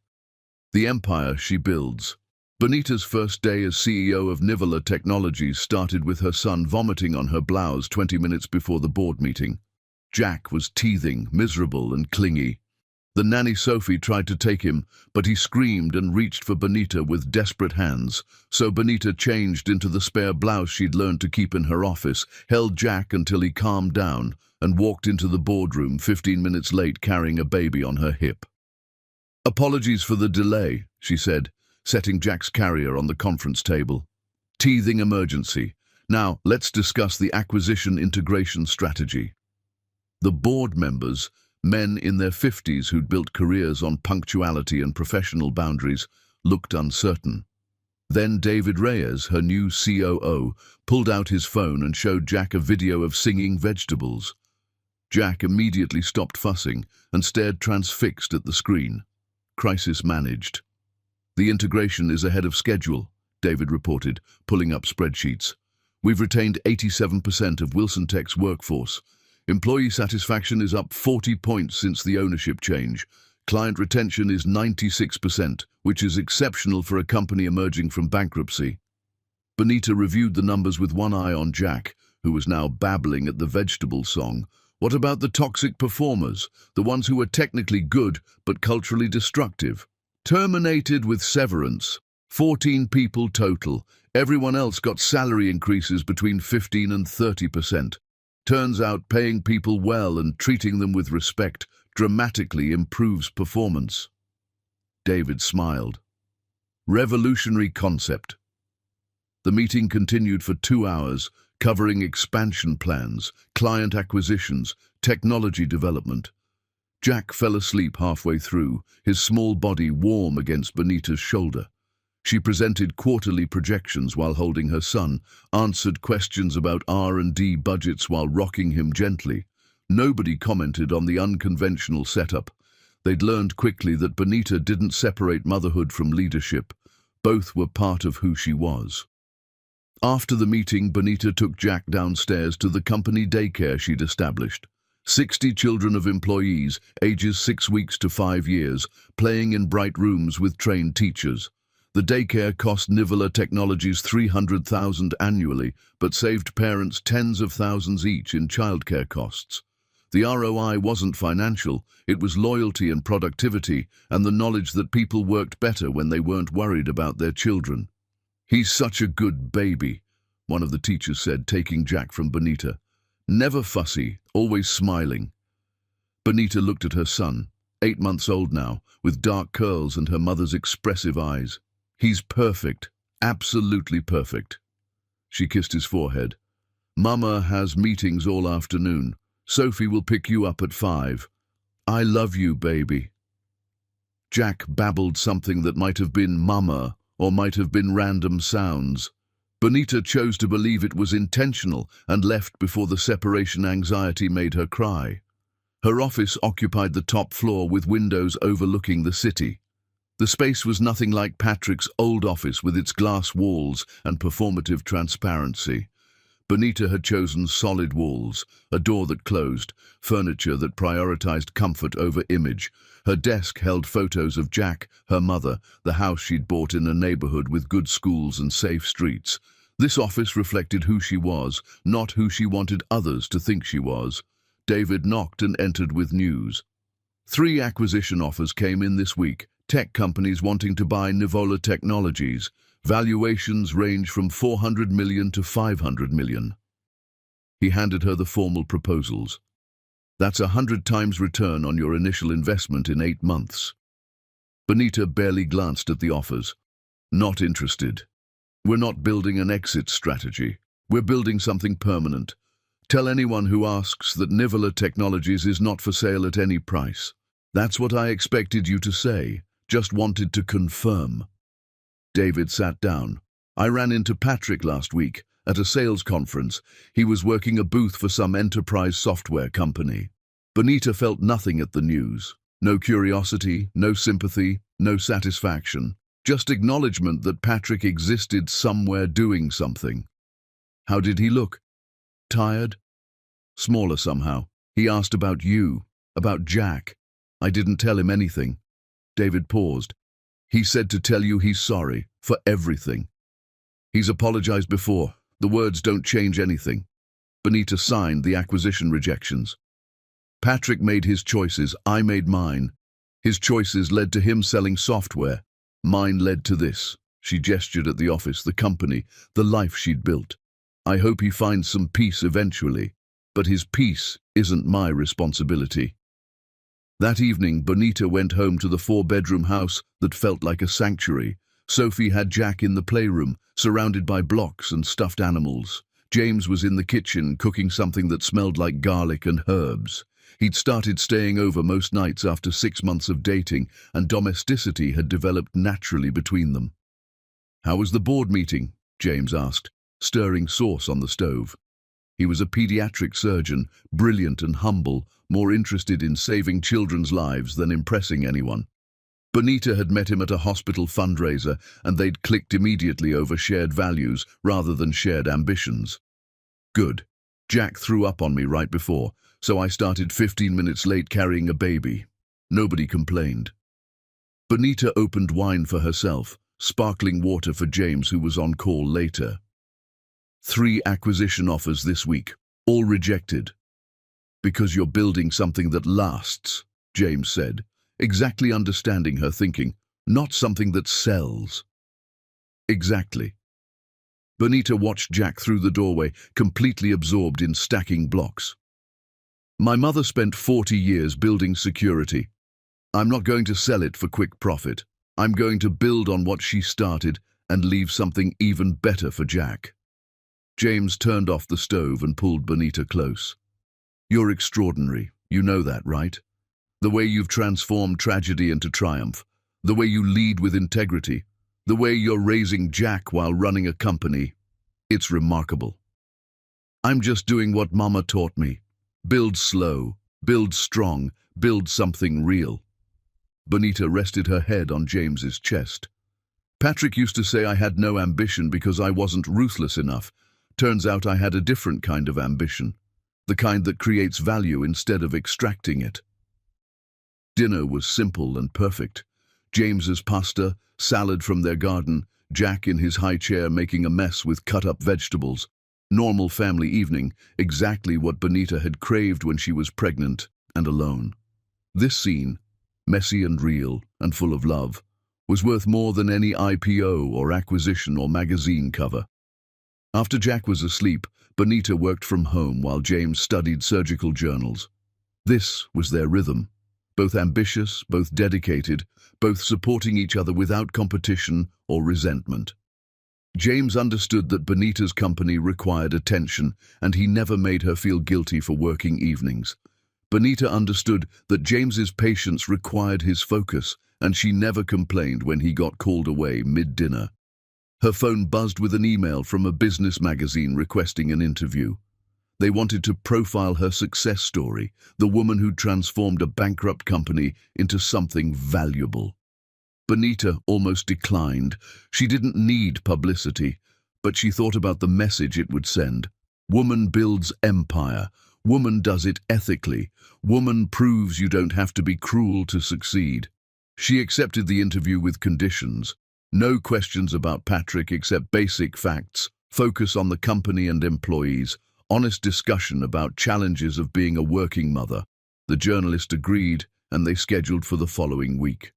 The Empire She Builds. Benita's first day as CEO of Millionaire Technologies started with her son vomiting on her blouse 20 minutes before the board meeting. Jack was teething, miserable and clingy. The nanny Sophie tried to take him, but he screamed and reached for Benita with desperate hands. So Benita changed into the spare blouse she'd learned to keep in her office, held Jack until he calmed down, and walked into the boardroom 15 minutes late carrying a baby on her hip. "Apologies for the delay," she said, setting Jack's carrier on the conference table. "Teething emergency. Now, let's discuss the acquisition integration strategy." The board members, men in their 50s who'd built careers on punctuality and professional boundaries, looked uncertain. Then David Reyes, her new COO, pulled out his phone and showed Jack a video of singing vegetables. Jack immediately stopped fussing and stared transfixed at the screen. Crisis managed. "The integration is ahead of schedule," David reported, pulling up spreadsheets. "We've retained 87% of Wilson Tech's workforce. Employee satisfaction is up 40 points since the ownership change. Client retention is 96%, which is exceptional for a company emerging from bankruptcy." Benita reviewed the numbers with one eye on Jack, who was now babbling at the vegetable song. "What about the toxic performers, the ones who were technically good but culturally destructive?" "Terminated with severance. 14 people total. Everyone else got salary increases between 15 and 30%. Turns out paying people well and treating them with respect dramatically improves performance." David smiled. Revolutionary concept. The meeting continued for 2 hours, covering expansion plans, client acquisitions, technology development. Jack fell asleep halfway through, his small body warm against Benita's shoulder. She presented quarterly projections while holding her son, answered questions about R&D budgets while rocking him gently. Nobody commented on the unconventional setup. They'd learned quickly that Benita didn't separate motherhood from leadership. Both were part of who she was. After the meeting, Benita took Jack downstairs to the company daycare she'd established. 60 children of employees, ages 6 weeks to 5 years, playing in bright rooms with trained teachers. The daycare cost Millionaire Technologies $300,000 annually, but saved parents tens of thousands each in childcare costs. The ROI wasn't financial, it was loyalty and productivity, and the knowledge that people worked better when they weren't worried about their children. "He's such a good baby," one of the teachers said, taking Jack from Benita. "Never fussy, always smiling." Benita looked at her son, 8 months old now, with dark curls and her mother's expressive eyes. "He's perfect, absolutely perfect." She kissed his forehead. "Mama has meetings all afternoon. Sophie will pick you up at 5. I love you, baby." Jack babbled something that might have been mama or might have been random sounds. Benita chose to believe it was intentional and left before the separation anxiety made her cry. Her office occupied the top floor with windows overlooking the city. The space was nothing like Patrick's old office with its glass walls and performative transparency. Benita had chosen solid walls, a door that closed, furniture that prioritized comfort over image. Her desk held photos of Jack, her mother, the house she'd bought in a neighborhood with good schools and safe streets. This office reflected who she was, not who she wanted others to think she was. David knocked and entered with news. 3 acquisition offers came in this week, tech companies wanting to buy Millionaire Technologies. Valuations range from $400 million to $500 million. He handed her the formal proposals. "That's 100 times return on your initial investment in 8 months." Benita barely glanced at the offers. "Not interested. We're not building an exit strategy. We're building something permanent, Tell anyone who asks that Millionaire Technologies is not for sale at any price. That's what I expected you to say. Just wanted to confirm. David sat down. I ran into Patrick last week at a sales conference. He was working a booth for some enterprise software company. Benita felt nothing at the news. No curiosity, no sympathy, no satisfaction. Just acknowledgement that Patrick existed somewhere doing something. How did he look? Tired? Smaller somehow. He asked about you, about Jack. I didn't tell him anything. David paused. He said to tell you he's sorry for everything. He's apologized before. The words don't change anything. Benita signed the acquisition rejections. Patrick made his choices, I made mine. His choices led to him selling software. Mine led to this. She gestured at the office, the company, the life she'd built. I hope he finds some peace eventually, but his peace isn't my responsibility. That evening, Benita went home to the 4-bedroom house that felt like a sanctuary. Sophie had Jack in the playroom, surrounded by blocks and stuffed animals. James was in the kitchen, cooking something that smelled like garlic and herbs. He'd started staying over most nights after 6 months of dating, and domesticity had developed naturally between them. How was the board meeting? James asked, stirring sauce on the stove. He was a pediatric surgeon, brilliant and humble, more interested in saving children's lives than impressing anyone. Benita had met him at a hospital fundraiser, and they'd clicked immediately over shared values rather than shared ambitions. Good. Jack threw up on me right before, so I started 15 minutes late carrying a baby. Nobody complained. Benita opened wine for herself, sparkling water for James, who was on call later. 3 acquisition offers this week, all rejected. Because you're building something that lasts, James said, exactly understanding her thinking, not something that sells. Exactly. Benita watched Jack through the doorway, completely absorbed in stacking blocks. My mother spent 40 years building security. I'm not going to sell it for quick profit. I'm going to build on what she started and leave something even better for Jack. James turned off the stove and pulled Benita close. You're extraordinary, you know that, right? The way you've transformed tragedy into triumph, the way you lead with integrity, the way you're raising Jack while running a company. It's remarkable. I'm just doing what Mama taught me. Build slow, build strong, build something real. Benita rested her head on James's chest. Patrick used to say I had no ambition because I wasn't ruthless enough. Turns out I had a different kind of ambition, the kind that creates value instead of extracting it. Dinner was simple and perfect. James's pasta, salad from their garden, Jack in his high chair making a mess with cut-up vegetables. Normal family evening, exactly what Benita had craved when she was pregnant and alone. This scene, messy and real and full of love, was worth more than any IPO or acquisition or magazine cover. After Jack was asleep, Benita worked from home while James studied surgical journals. This was their rhythm. Both ambitious, both dedicated, both supporting each other without competition or resentment. James understood that Benita's company required attention, and he never made her feel guilty for working evenings. Benita understood that James's patience required his focus, and she never complained when he got called away mid-dinner. Her phone buzzed with an email from a business magazine requesting an interview. They wanted to profile her success story, the woman who'd transformed a bankrupt company into something valuable. Benita almost declined. She didn't need publicity, but she thought about the message it would send. Woman builds empire. Woman does it ethically. Woman proves you don't have to be cruel to succeed. She accepted the interview with conditions. No questions about Patrick except basic facts, focus on the company and employees, honest discussion about challenges of being a working mother. The journalist agreed, and they scheduled for the following week.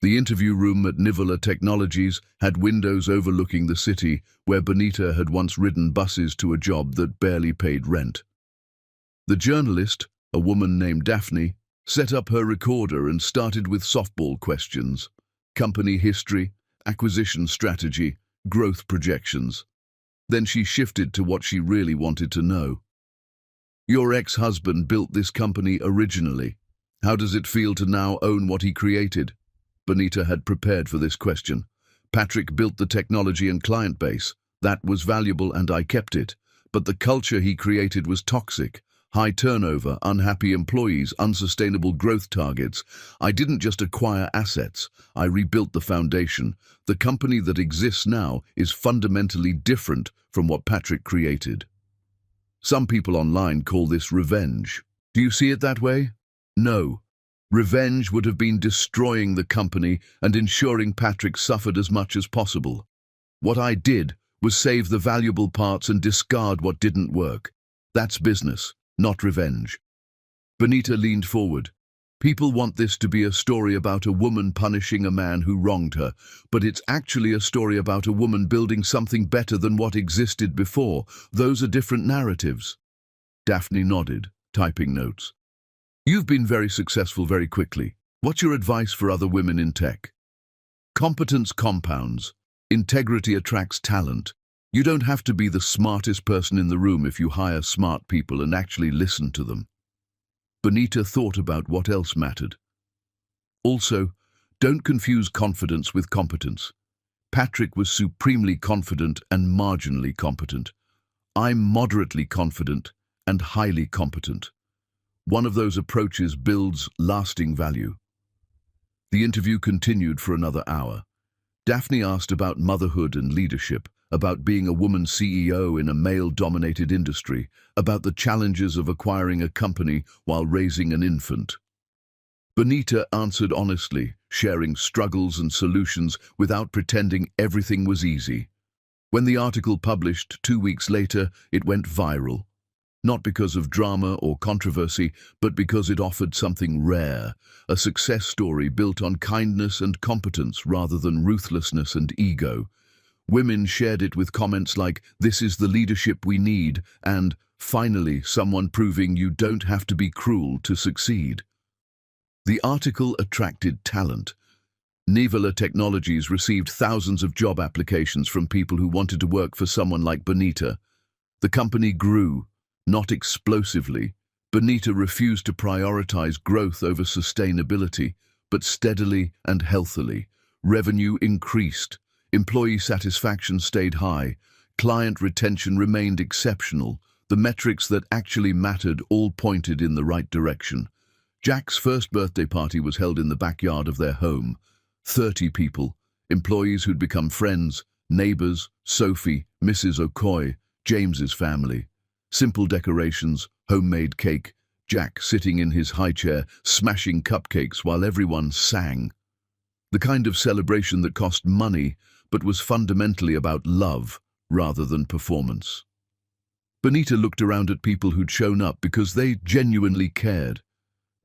The interview room at Millionaire Technologies had windows overlooking the city where Benita had once ridden buses to a job that barely paid rent. The journalist, a woman named Daphne, set up her recorder and started with softball questions, company history, acquisition strategy, growth projections. Then she shifted to what she really wanted to know. Your ex-husband built this company originally. How does it feel to now own what he created? Benita had prepared for this question. Patrick built the technology and client base. That was valuable and I kept it. But the culture he created was toxic. High turnover, unhappy employees, unsustainable growth targets. I didn't just acquire assets. I rebuilt the foundation. The company that exists now is fundamentally different from what Patrick created. Some people online call this revenge. Do you see it that way? No. Revenge would have been destroying the company and ensuring Patrick suffered as much as possible. What I did was save the valuable parts and discard what didn't work. That's business, not revenge. Benita leaned forward. People want this to be a story about a woman punishing a man who wronged her, but it's actually a story about a woman building something better than what existed before. Those are different narratives. Daphne nodded, typing notes. You've been very successful very quickly. What's your advice for other women in tech? Competence compounds. Integrity attracts talent. You don't have to be the smartest person in the room if you hire smart people and actually listen to them. Benita thought about what else mattered. Also, don't confuse confidence with competence. Patrick was supremely confident and marginally competent. I'm moderately confident and highly competent. One of those approaches builds lasting value. The interview continued for another hour. Daphne asked about motherhood and leadership, about being a woman CEO in a male-dominated industry, about the challenges of acquiring a company while raising an infant. Benita answered honestly, sharing struggles and solutions without pretending everything was easy. When the article published 2 weeks later, it went viral. Not because of drama or controversy, but because it offered something rare, a success story built on kindness and competence rather than ruthlessness and ego. Women shared it with comments like, "This is the leadership we need," and, "Finally, someone proving you don't have to be cruel to succeed." The article attracted talent. Nivola Technologies received thousands of job applications from people who wanted to work for someone like Benita. The company grew. Not explosively. Benita refused to prioritize growth over sustainability, but steadily and healthily. Revenue increased. Employee satisfaction stayed high. Client retention remained exceptional. The metrics that actually mattered all pointed in the right direction. Jack's first birthday party was held in the backyard of their home. 30 people, employees who'd become friends, neighbors, Sophie, Mrs. Okoye, James's family. Simple decorations, homemade cake, Jack sitting in his high chair, smashing cupcakes while everyone sang. The kind of celebration that cost money, but was fundamentally about love rather than performance. Benita looked around at people who'd shown up because they genuinely cared.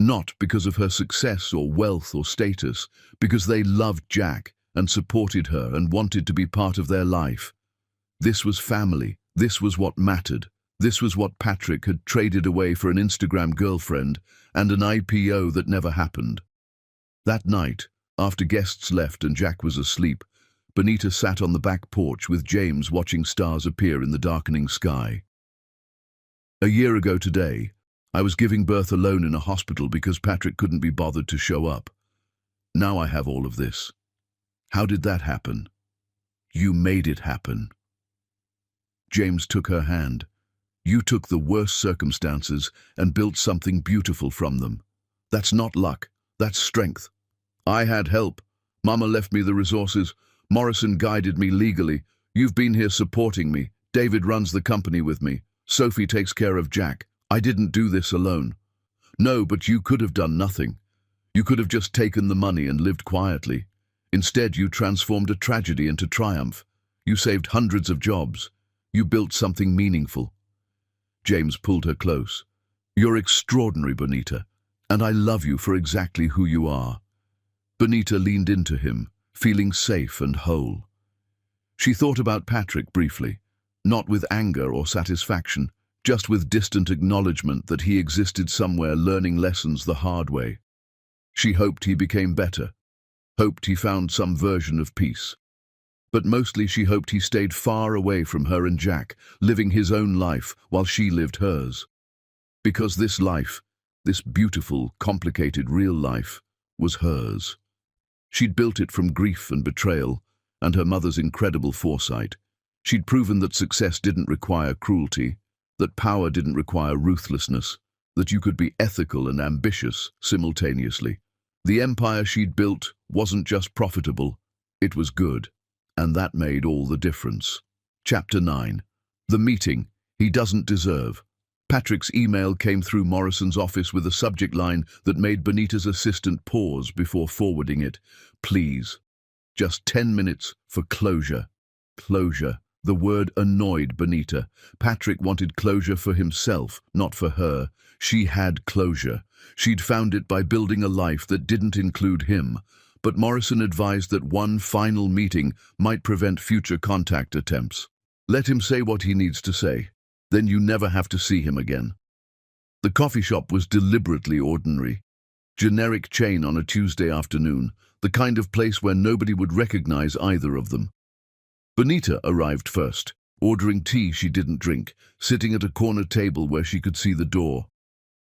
Not because of her success or wealth or status, because they loved Jack and supported her and wanted to be part of their life. This was family. This was what mattered. This was what Patrick had traded away for an Instagram girlfriend and an IPO that never happened. That night, after guests left and Jack was asleep, Benita sat on the back porch with James watching stars appear in the darkening sky. A year ago today, I was giving birth alone in a hospital because Patrick couldn't be bothered to show up. Now I have all of this. How did that happen? You made it happen. James took her hand. You took the worst circumstances and built something beautiful from them. That's not luck, that's strength. I had help. Mama left me the resources. Morrison guided me legally. You've been here supporting me. David runs the company with me. Sophie takes care of Jack. I didn't do this alone. No, but you could have done nothing. You could have just taken the money and lived quietly. Instead, you transformed a tragedy into triumph. You saved hundreds of jobs. You built something meaningful. James pulled her close. You're extraordinary, Benita, and I love you for exactly who you are. Benita leaned into him, feeling safe and whole. She thought about Patrick briefly, not with anger or satisfaction, just with distant acknowledgement that he existed somewhere learning lessons the hard way. She hoped he became better, hoped he found some version of peace. But mostly she hoped he stayed far away from her and Jack, living his own life while she lived hers. Because this life, this beautiful, complicated real life, was hers. She'd built it from grief and betrayal, and her mother's incredible foresight. She'd proven that success didn't require cruelty, that power didn't require ruthlessness, that you could be ethical and ambitious simultaneously. The empire she'd built wasn't just profitable, it was good, and that made all the difference. Chapter 9. The meeting he doesn't deserve. Patrick's email came through Morrison's office with a subject line that made Benita's assistant pause before forwarding it. Please. Just 10 minutes for closure. Closure. The word annoyed Benita. Patrick wanted closure for himself, not for her. She had closure. She'd found it by building a life that didn't include him. But Morrison advised that one final meeting might prevent future contact attempts. Let him say what he needs to say. Then you never have to see him again. The coffee shop was deliberately ordinary. Generic chain on a Tuesday afternoon, the kind of place where nobody would recognize either of them. Benita arrived first, ordering tea she didn't drink, sitting at a corner table where she could see the door.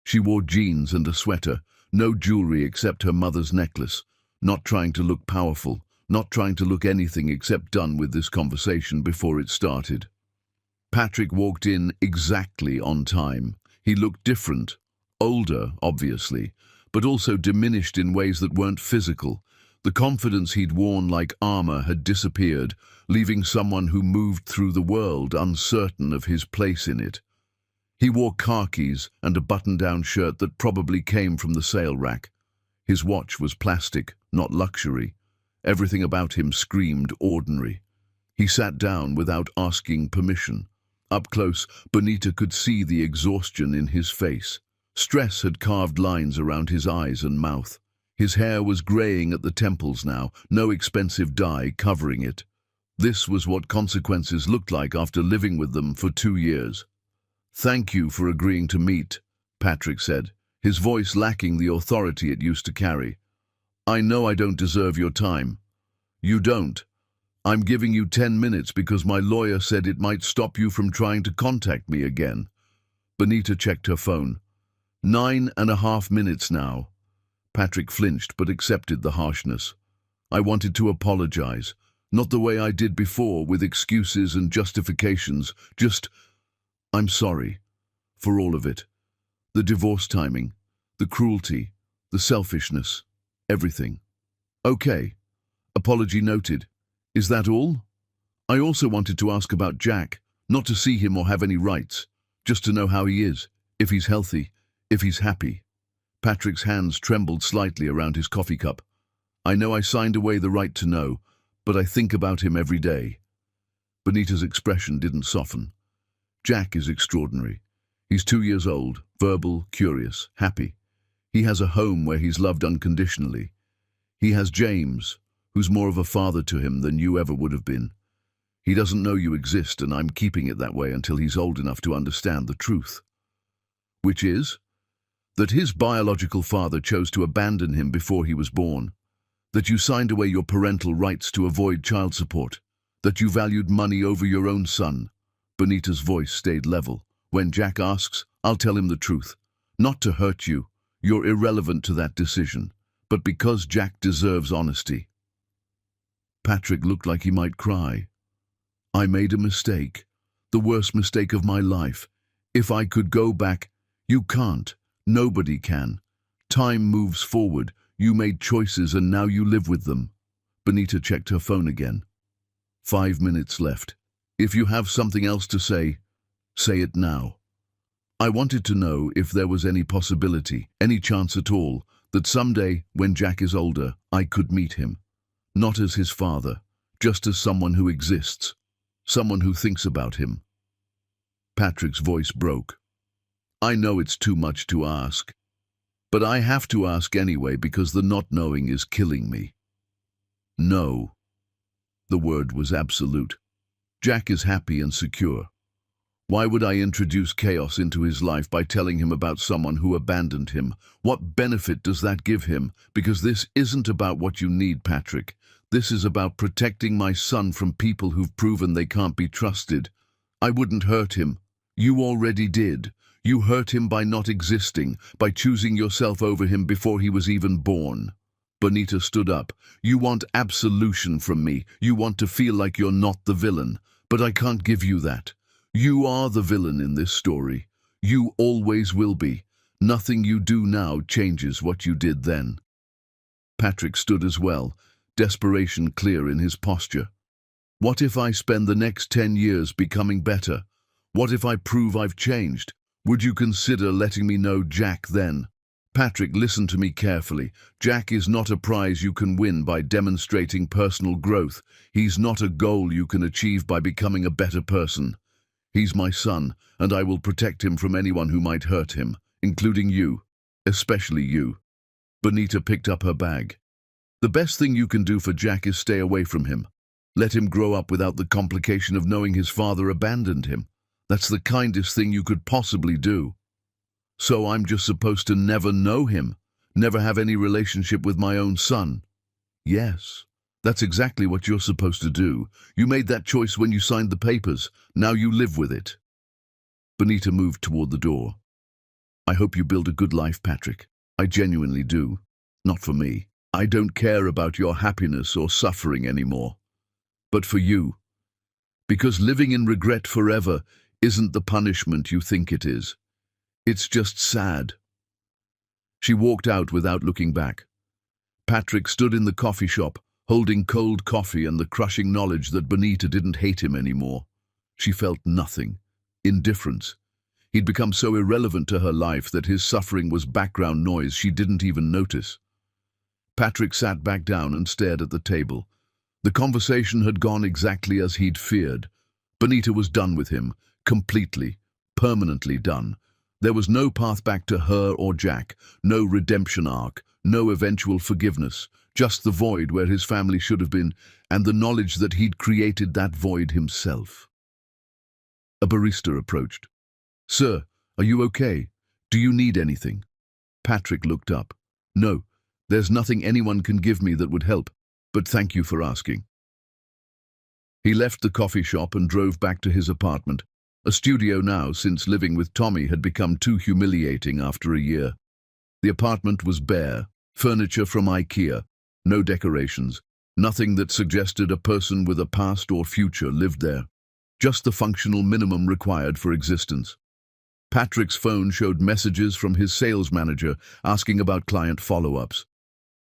She wore jeans and a sweater, no jewelry except her mother's necklace, not trying to look powerful, not trying to look anything except done with this conversation before it started. Patrick walked in exactly on time. He looked different, older, obviously, but also diminished in ways that weren't physical. The confidence he'd worn like armor had disappeared, leaving someone who moved through the world uncertain of his place in it. He wore khakis and a button-down shirt that probably came from the sale rack. His watch was plastic, not luxury. Everything about him screamed ordinary. He sat down without asking permission. Up close, Benita could see the exhaustion in his face. Stress had carved lines around his eyes and mouth. His hair was graying at the temples now, no expensive dye covering it. This was what consequences looked like after living with them for 2 years. "Thank you for agreeing to meet," Patrick said, his voice lacking the authority it used to carry. "I know I don't deserve your time." "You don't. I'm giving you 10 minutes because my lawyer said it might stop you from trying to contact me again." Benita checked her phone. 9.5 minutes now. Patrick flinched but accepted the harshness. "I wanted to apologize. Not the way I did before, with excuses and justifications. Just, I'm sorry. For all of it. The divorce timing, the cruelty, the selfishness, everything." "Okay. Apology noted. Is that all? I also wanted to ask about Jack, not to see him or have any rights, just to know how he is, if he's healthy, if he's happy." Patrick's hands trembled slightly around his coffee cup. "I know I signed away the right to know, but I think about him every day." Benita's expression didn't soften. "Jack is extraordinary. He's 2 years old, verbal, curious, happy. He has a home where he's loved unconditionally. He has James, who's more of a father to him than you ever would have been. He doesn't know you exist, and I'm keeping it that way until he's old enough to understand the truth." "Which is?" "That his biological father chose to abandon him before he was born. That you signed away your parental rights to avoid child support. That you valued money over your own son." Benita's voice stayed level. "When Jack asks, I'll tell him the truth. Not to hurt you. You're irrelevant to that decision. But because Jack deserves honesty." Patrick looked like he might cry. "I made a mistake. The worst mistake of my life. If I could go back..." "You can't. Nobody can. Time moves forward. You made choices and now you live with them." Benita checked her phone again. 5 minutes left. "If you have something else to say it now." "I wanted to know if there was any possibility, any chance at all, that someday, when Jack is older, I could meet him. Not as his father, just as someone who exists, someone who thinks about him." Patrick's voice broke. "I know it's too much to ask, but I have to ask anyway because the not knowing is killing me." "No." The word was absolute. "Jack is happy and secure. Why would I introduce chaos into his life by telling him about someone who abandoned him? What benefit does that give him? Because this isn't about what you need, Patrick. This is about protecting my son from people who've proven they can't be trusted. I wouldn't hurt him. You already did. You hurt him by not existing, by choosing yourself over him before he was even born. Bonita stood up. You want absolution from me. You want to feel like you're not the villain. But I can't give you that. You are the villain in this story. You always will be. Nothing you do now changes what you did then. Patrick stood as well, desperation clear in his posture. What if I spend the next 10 years becoming better? What if I prove I've changed? Would you consider letting me know Jack then? Patrick, listen to me carefully. Jack is not a prize you can win by demonstrating personal growth. He's not a goal you can achieve by becoming a better person. He's my son, and I will protect him from anyone who might hurt him, including you, especially you. Bonita picked up her bag. The best thing you can do for Jack is stay away from him. Let him grow up without the complication of knowing his father abandoned him. That's the kindest thing you could possibly do. So I'm just supposed to never know him, never have any relationship with my own son? Yes, that's exactly what you're supposed to do. You made that choice when you signed the papers. Now you live with it. Bonita moved toward the door. I hope you build a good life, Patrick. I genuinely do. Not for me. I don't care about your happiness or suffering anymore. But for you. Because living in regret forever isn't the punishment you think it is. It's just sad. She walked out without looking back. Patrick stood in the coffee shop, holding cold coffee and the crushing knowledge that Bonita didn't hate him anymore. She felt nothing. Indifference. He'd become so irrelevant to her life that his suffering was background noise she didn't even notice. Patrick sat back down and stared at the table. The conversation had gone exactly as he'd feared. Bonita was done with him, completely, permanently done. There was no path back to her or Jack, no redemption arc, no eventual forgiveness, just the void where his family should have been, and the knowledge that he'd created that void himself. A barista approached. Sir, are you okay? Do you need anything? Patrick looked up. No, there's nothing anyone can give me that would help, but thank you for asking. He left the coffee shop and drove back to his apartment, a studio now since living with Tommy had become too humiliating after a year. The apartment was bare, furniture from IKEA, no decorations, nothing that suggested a person with a past or future lived there, just the functional minimum required for existence. Patrick's phone showed messages from his sales manager asking about client follow-ups.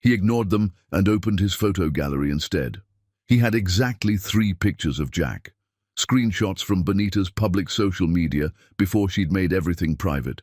He ignored them and opened his photo gallery instead. He had exactly 3 pictures of Jack. Screenshots from Bonita's public social media before she'd made everything private.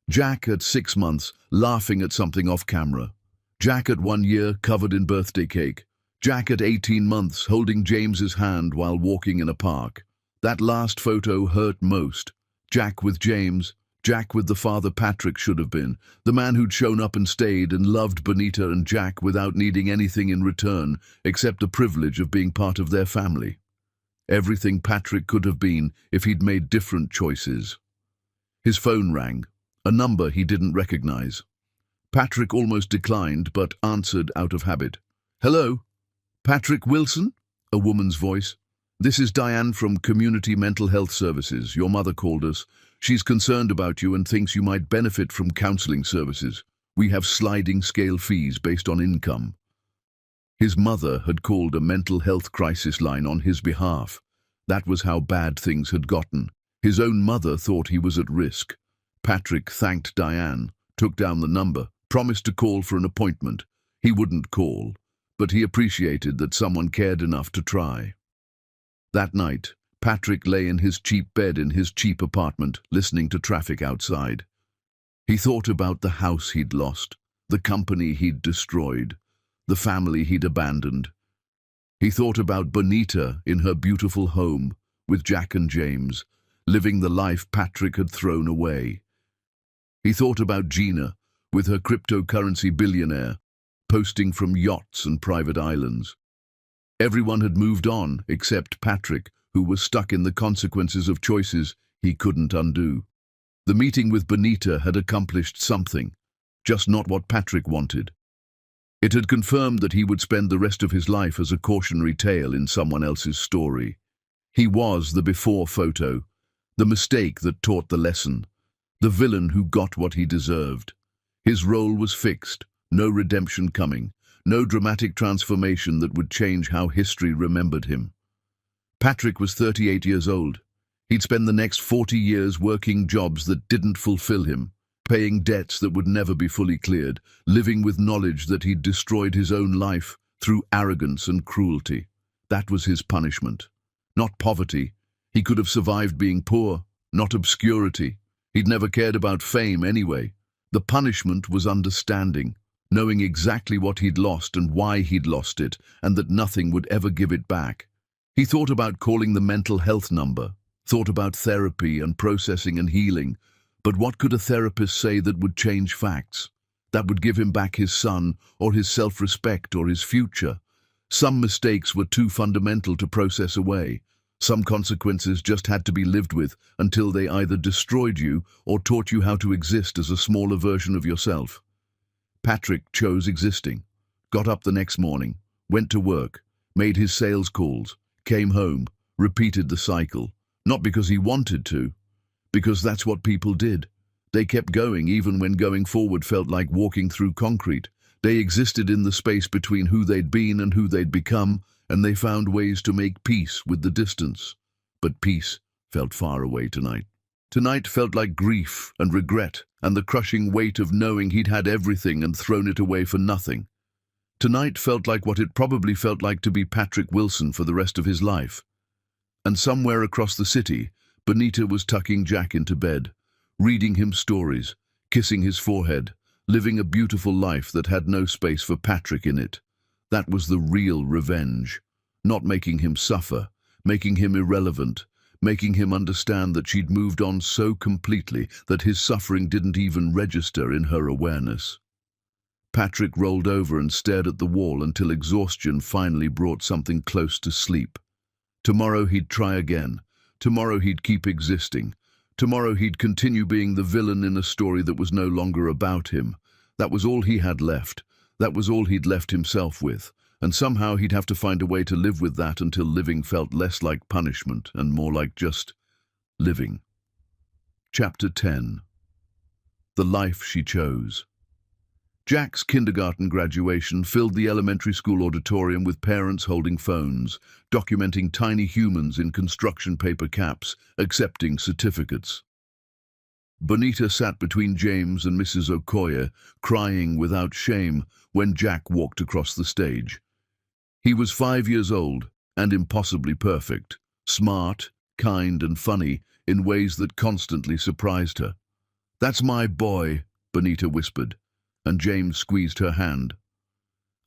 Jack at 6 months, laughing at something off camera. Jack at 1 year, covered in birthday cake. Jack at 18 months, holding James's hand while walking in a park. That last photo hurt most. Jack with James, Jack with the father Patrick should have been, the man who'd shown up and stayed and loved Bonita and Jack without needing anything in return except the privilege of being part of their family. Everything Patrick could have been if he'd made different choices. His phone rang, a number he didn't recognize. Patrick almost declined but answered out of habit. Hello? Patrick Wilson? A woman's voice. This is Diane from Community Mental Health Services. Your mother called us. She's concerned about you and thinks you might benefit from counseling services. We have sliding scale fees based on income. His mother had called a mental health crisis line on his behalf. That was how bad things had gotten. His own mother thought he was at risk. Patrick thanked Diane, took down the number, promised to call for an appointment. He wouldn't call, but he appreciated that someone cared enough to try. That night, Patrick lay in his cheap bed in his cheap apartment, listening to traffic outside. He thought about the house he'd lost, the company he'd destroyed, the family he'd abandoned. He thought about Bonita in her beautiful home, with Jack and James, living the life Patrick had thrown away. He thought about Gina, with her cryptocurrency billionaire, posting from yachts and private islands. Everyone had moved on except Patrick, who was stuck in the consequences of choices he couldn't undo. The meeting with Bonita had accomplished something, just not what Patrick wanted. It had confirmed that he would spend the rest of his life as a cautionary tale in someone else's story. He was the before photo, the mistake that taught the lesson. the villain who got what he deserved. His role was fixed, no redemption coming, no dramatic transformation that would change how history remembered him. Patrick was 38 years old. He'd spend the next 40 years working jobs that didn't fulfill him, paying debts that would never be fully cleared, living with knowledge that he'd destroyed his own life through arrogance and cruelty. That was his punishment. Not poverty. He could have survived being poor, not obscurity. He'd never cared about fame anyway. The punishment was understanding, knowing exactly what he'd lost and why he'd lost it, and that nothing would ever give it back. He thought about calling the mental health number, thought about therapy and processing and healing, but what could a therapist say that would change facts, that would give him back his son or his self-respect or his future? Some mistakes were too fundamental to process away. Some consequences just had to be lived with until they either destroyed you or taught you how to exist as a smaller version of yourself. Patrick chose existing, got up the next morning, went to work, made his sales calls, came home, repeated the cycle, not because he wanted to, because that's what people did. They kept going even when going forward felt like walking through concrete. They existed in the space between who they'd been and who they'd become, and they found ways to make peace with the distance. But peace felt far away tonight. Tonight felt like grief and regret and the crushing weight of knowing he'd had everything and thrown it away for nothing. Tonight felt like what it probably felt like to be Patrick Wilson for the rest of his life. And somewhere across the city, Benita was tucking Jack into bed, reading him stories, kissing his forehead, living a beautiful life that had no space for Patrick in it. That was the real revenge. Not making him suffer, making him irrelevant, making him understand that she'd moved on so completely that his suffering didn't even register in her awareness. Patrick rolled over and stared at the wall until exhaustion finally brought something close to sleep. Tomorrow he'd try again. Tomorrow he'd keep existing. Tomorrow he'd continue being the villain in a story that was no longer about him. That was all he had left. That was all he'd left himself with. And somehow he'd have to find a way to live with that until living felt less like punishment and more like just living. Chapter 10. The Life She Chose. Jack's kindergarten graduation filled the elementary school auditorium with parents holding phones, documenting tiny humans in construction paper caps, accepting certificates. Bonita sat between James and Mrs. Okoye, crying without shame when Jack walked across the stage. He was 5 years old and impossibly perfect, smart, kind and funny in ways that constantly surprised her. "That's my boy," Bonita whispered, and James squeezed her hand.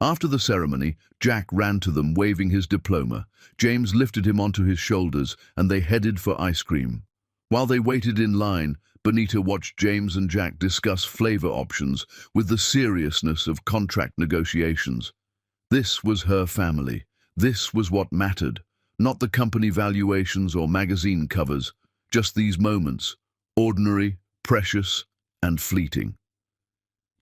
After the ceremony, Jack ran to them waving his diploma. James lifted him onto his shoulders and they headed for ice cream. While they waited in line, Bonita watched James and Jack discuss flavor options with the seriousness of contract negotiations. This was her family. This was what mattered. Not the company valuations or magazine covers, just these moments, ordinary, precious, and fleeting.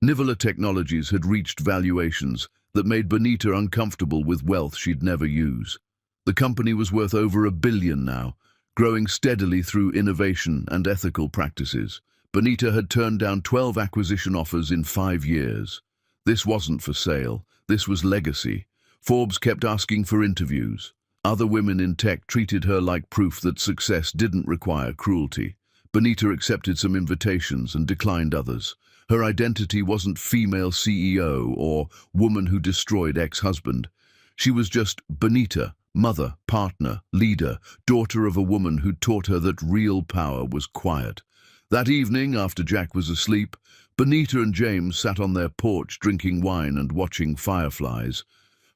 Nivola Technologies had reached valuations that made Bonita uncomfortable with wealth she'd never use. The company was worth over $1 billion now, growing steadily through innovation and ethical practices. Bonita had turned down 12 acquisition offers in 5 years. This wasn't for sale. This was legacy. Forbes kept asking for interviews. Other women in tech treated her like proof that success didn't require cruelty. Bonita accepted some invitations and declined others. Her identity wasn't female CEO or woman who destroyed ex-husband. She was just Bonita, mother, partner, leader, daughter of a woman who taught her that real power was quiet. That evening, after Jack was asleep, Bonita and James sat on their porch drinking wine and watching fireflies.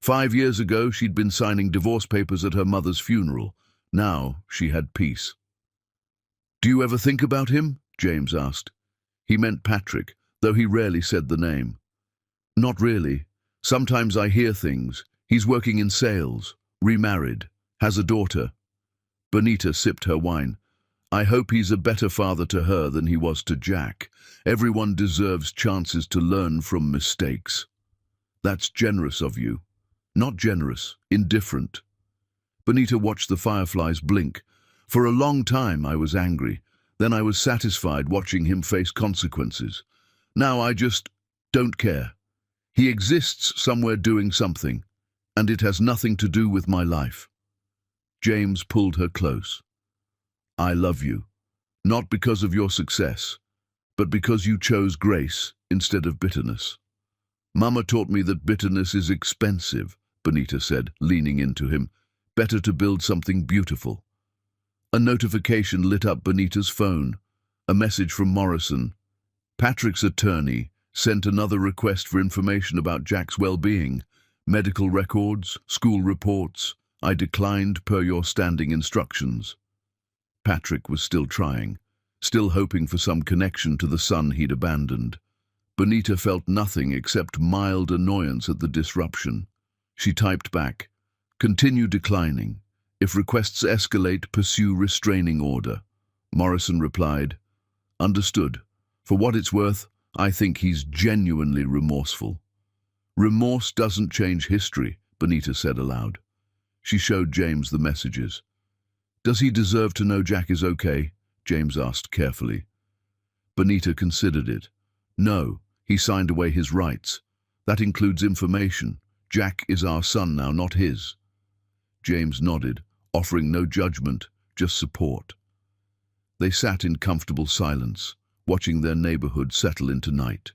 5 years ago, she'd been signing divorce papers at her mother's funeral. Now she had peace. "Do you ever think about him?" James asked. He meant Patrick, though he rarely said the name. "Not really. Sometimes I hear things. He's working in sales, remarried, has a daughter." Bonita sipped her wine. "I hope he's a better father to her than he was to Jack. Everyone deserves chances to learn from mistakes." "That's generous of you." "Not generous, indifferent." Bonita watched the fireflies blink. "For a long time I was angry. Then I was satisfied watching him face consequences. Now I just don't care. He exists somewhere doing something, and it has nothing to do with my life. James pulled her close. I love you, not because of your success, but because you chose grace instead of bitterness. Mama taught me that bitterness is expensive, Benita said, leaning into him. Better to build something beautiful. A notification lit up Benita's phone. A message from Morrison. Patrick's attorney sent another request for information about Jack's well-being. Medical records, school reports. I declined per your standing instructions. Patrick was still trying, still hoping for some connection to the son he'd abandoned. Benita felt nothing except mild annoyance at the disruption. She typed back, "Continue declining. If requests escalate, pursue restraining order." Morrison replied, "Understood. For what it's worth, I think he's genuinely remorseful." "Remorse doesn't change history," Benita said aloud. She showed James the messages. "Does he deserve to know Jack is okay?" James asked carefully. Benita considered it. "No, he signed away his rights. That includes information. Jack is our son now, not his." James nodded, offering no judgment, just support. They sat in comfortable silence, watching their neighborhood settle into night.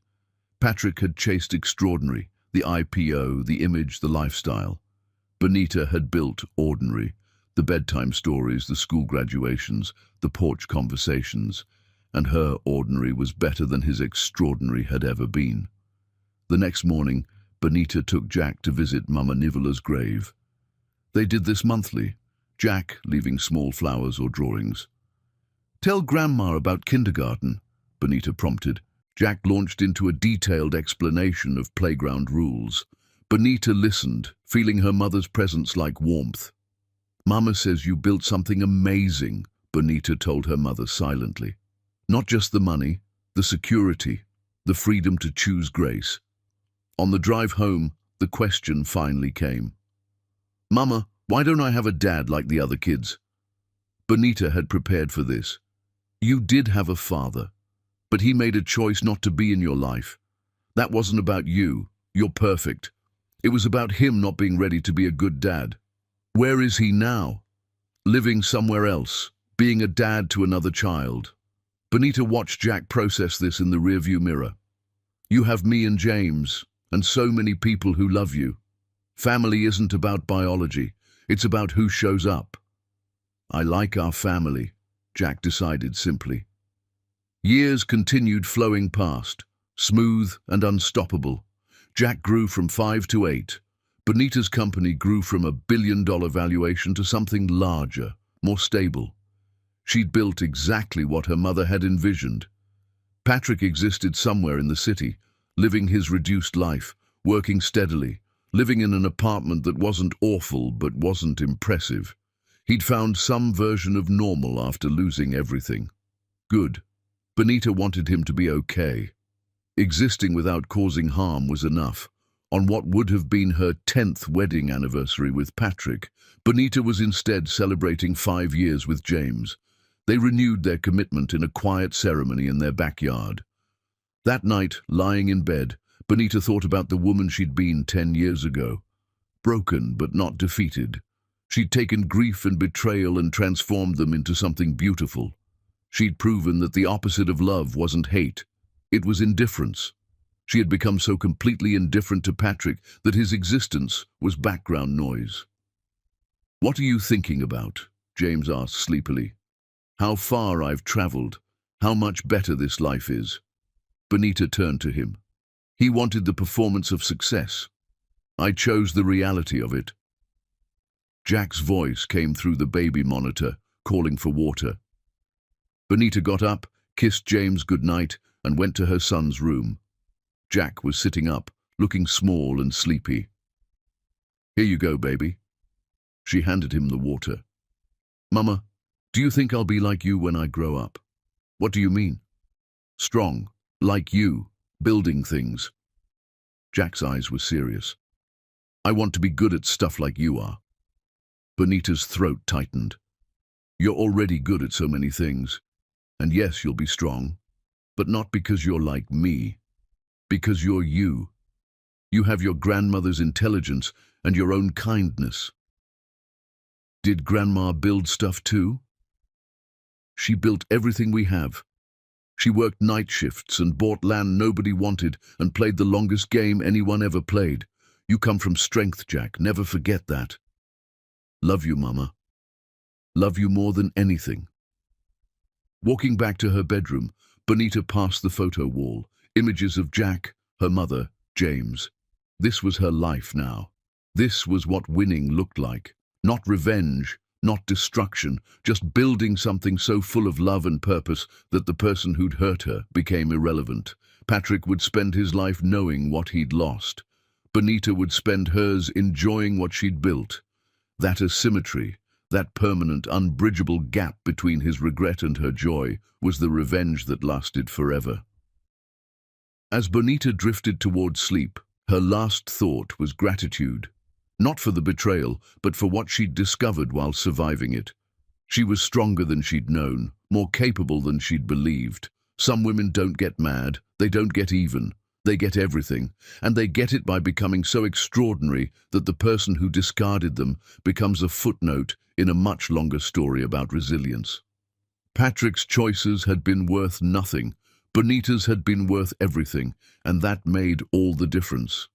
Patrick had chased extraordinary, the IPO, the image, the lifestyle. Benita had built ordinary, the bedtime stories, the school graduations, the porch conversations, and her ordinary was better than his extraordinary had ever been. The next morning, Benita took Jack to visit Mama Nivola's grave. They did this monthly, Jack leaving small flowers or drawings. "Tell Grandma about kindergarten," Benita prompted. Jack launched into a detailed explanation of playground rules. Benita listened, feeling her mother's presence like warmth. "Mama says you built something amazing," Benita told her mother silently. "Not just the money, the security, the freedom to choose grace." On the drive home, the question finally came. "Mama, why don't I have a dad like the other kids?" Benita had prepared for this. "You did have a father, but he made a choice not to be in your life. That wasn't about you. You're perfect. It was about him not being ready to be a good dad. Where is he now? Living somewhere else, being a dad to another child." Benita watched Jack process this in the rearview mirror. "You have me and James, and so many people who love you. Family isn't about biology, it's about who shows up." "I like our family," Jack decided simply. Years continued flowing past, smooth and unstoppable. Jack grew from 5 to 8. Benita's company grew from $1 billion valuation to something larger, more stable. She'd built exactly what her mother had envisioned. Patrick existed somewhere in the city, living his reduced life, working steadily, living in an apartment that wasn't awful but wasn't impressive. He'd found some version of normal after losing everything. Good. Benita wanted him to be okay. Existing without causing harm was enough. On what would have been her 10th wedding anniversary with Patrick, Benita was instead celebrating 5 years with James. They renewed their commitment in a quiet ceremony in their backyard. That night, lying in bed, Benita thought about the woman she'd been 10 years ago. Broken but not defeated. She'd taken grief and betrayal and transformed them into something beautiful. She'd proven that the opposite of love wasn't hate. It was indifference. She had become so completely indifferent to Patrick that his existence was background noise. "What are you thinking about?" James asked sleepily. "How far I've traveled, how much better this life is." Benita turned to him. He wanted the performance of success. "I chose the reality of it." Jack's voice came through the baby monitor, calling for water. Benita got up, kissed James goodnight, and went to her son's room. Jack was sitting up, looking small and sleepy. "Here you go, baby." She handed him the water. "Mama, do you think I'll be like you when I grow up?" "What do you mean?" "Strong, like you, building things." Jack's eyes were serious. "I want to be good at stuff like you are." Benita's throat tightened. "You're already good at so many things, And yes, you'll be strong, but not because you're like me, because you're you. You have your grandmother's intelligence and your own kindness. Did Grandma build stuff too? She built everything we have. She worked night shifts and bought land nobody wanted and played the longest game anyone ever played. You come from strength, Jack. Never forget that. Love you, Mama. Love you more than anything. Walking back to her bedroom, Bonita passed the photo wall. Images of Jack, her mother, James. This was her life now. This was what winning looked like. Not revenge, not destruction, just building something so full of love and purpose that the person who'd hurt her became irrelevant. Patrick would spend his life knowing what he'd lost. Bonita would spend hers enjoying what she'd built. That asymmetry, that permanent, unbridgeable gap between his regret and her joy, was the revenge that lasted forever. As Bonita drifted toward sleep, her last thought was gratitude. Not for the betrayal, but for what she'd discovered while surviving it. She was stronger than she'd known, more capable than she'd believed. Some women don't get mad, they don't get even. They get everything, and they get it by becoming so extraordinary that the person who discarded them becomes a footnote in a much longer story about resilience. Patrick's choices had been worth nothing. Bonita's had been worth everything, and that made all the difference.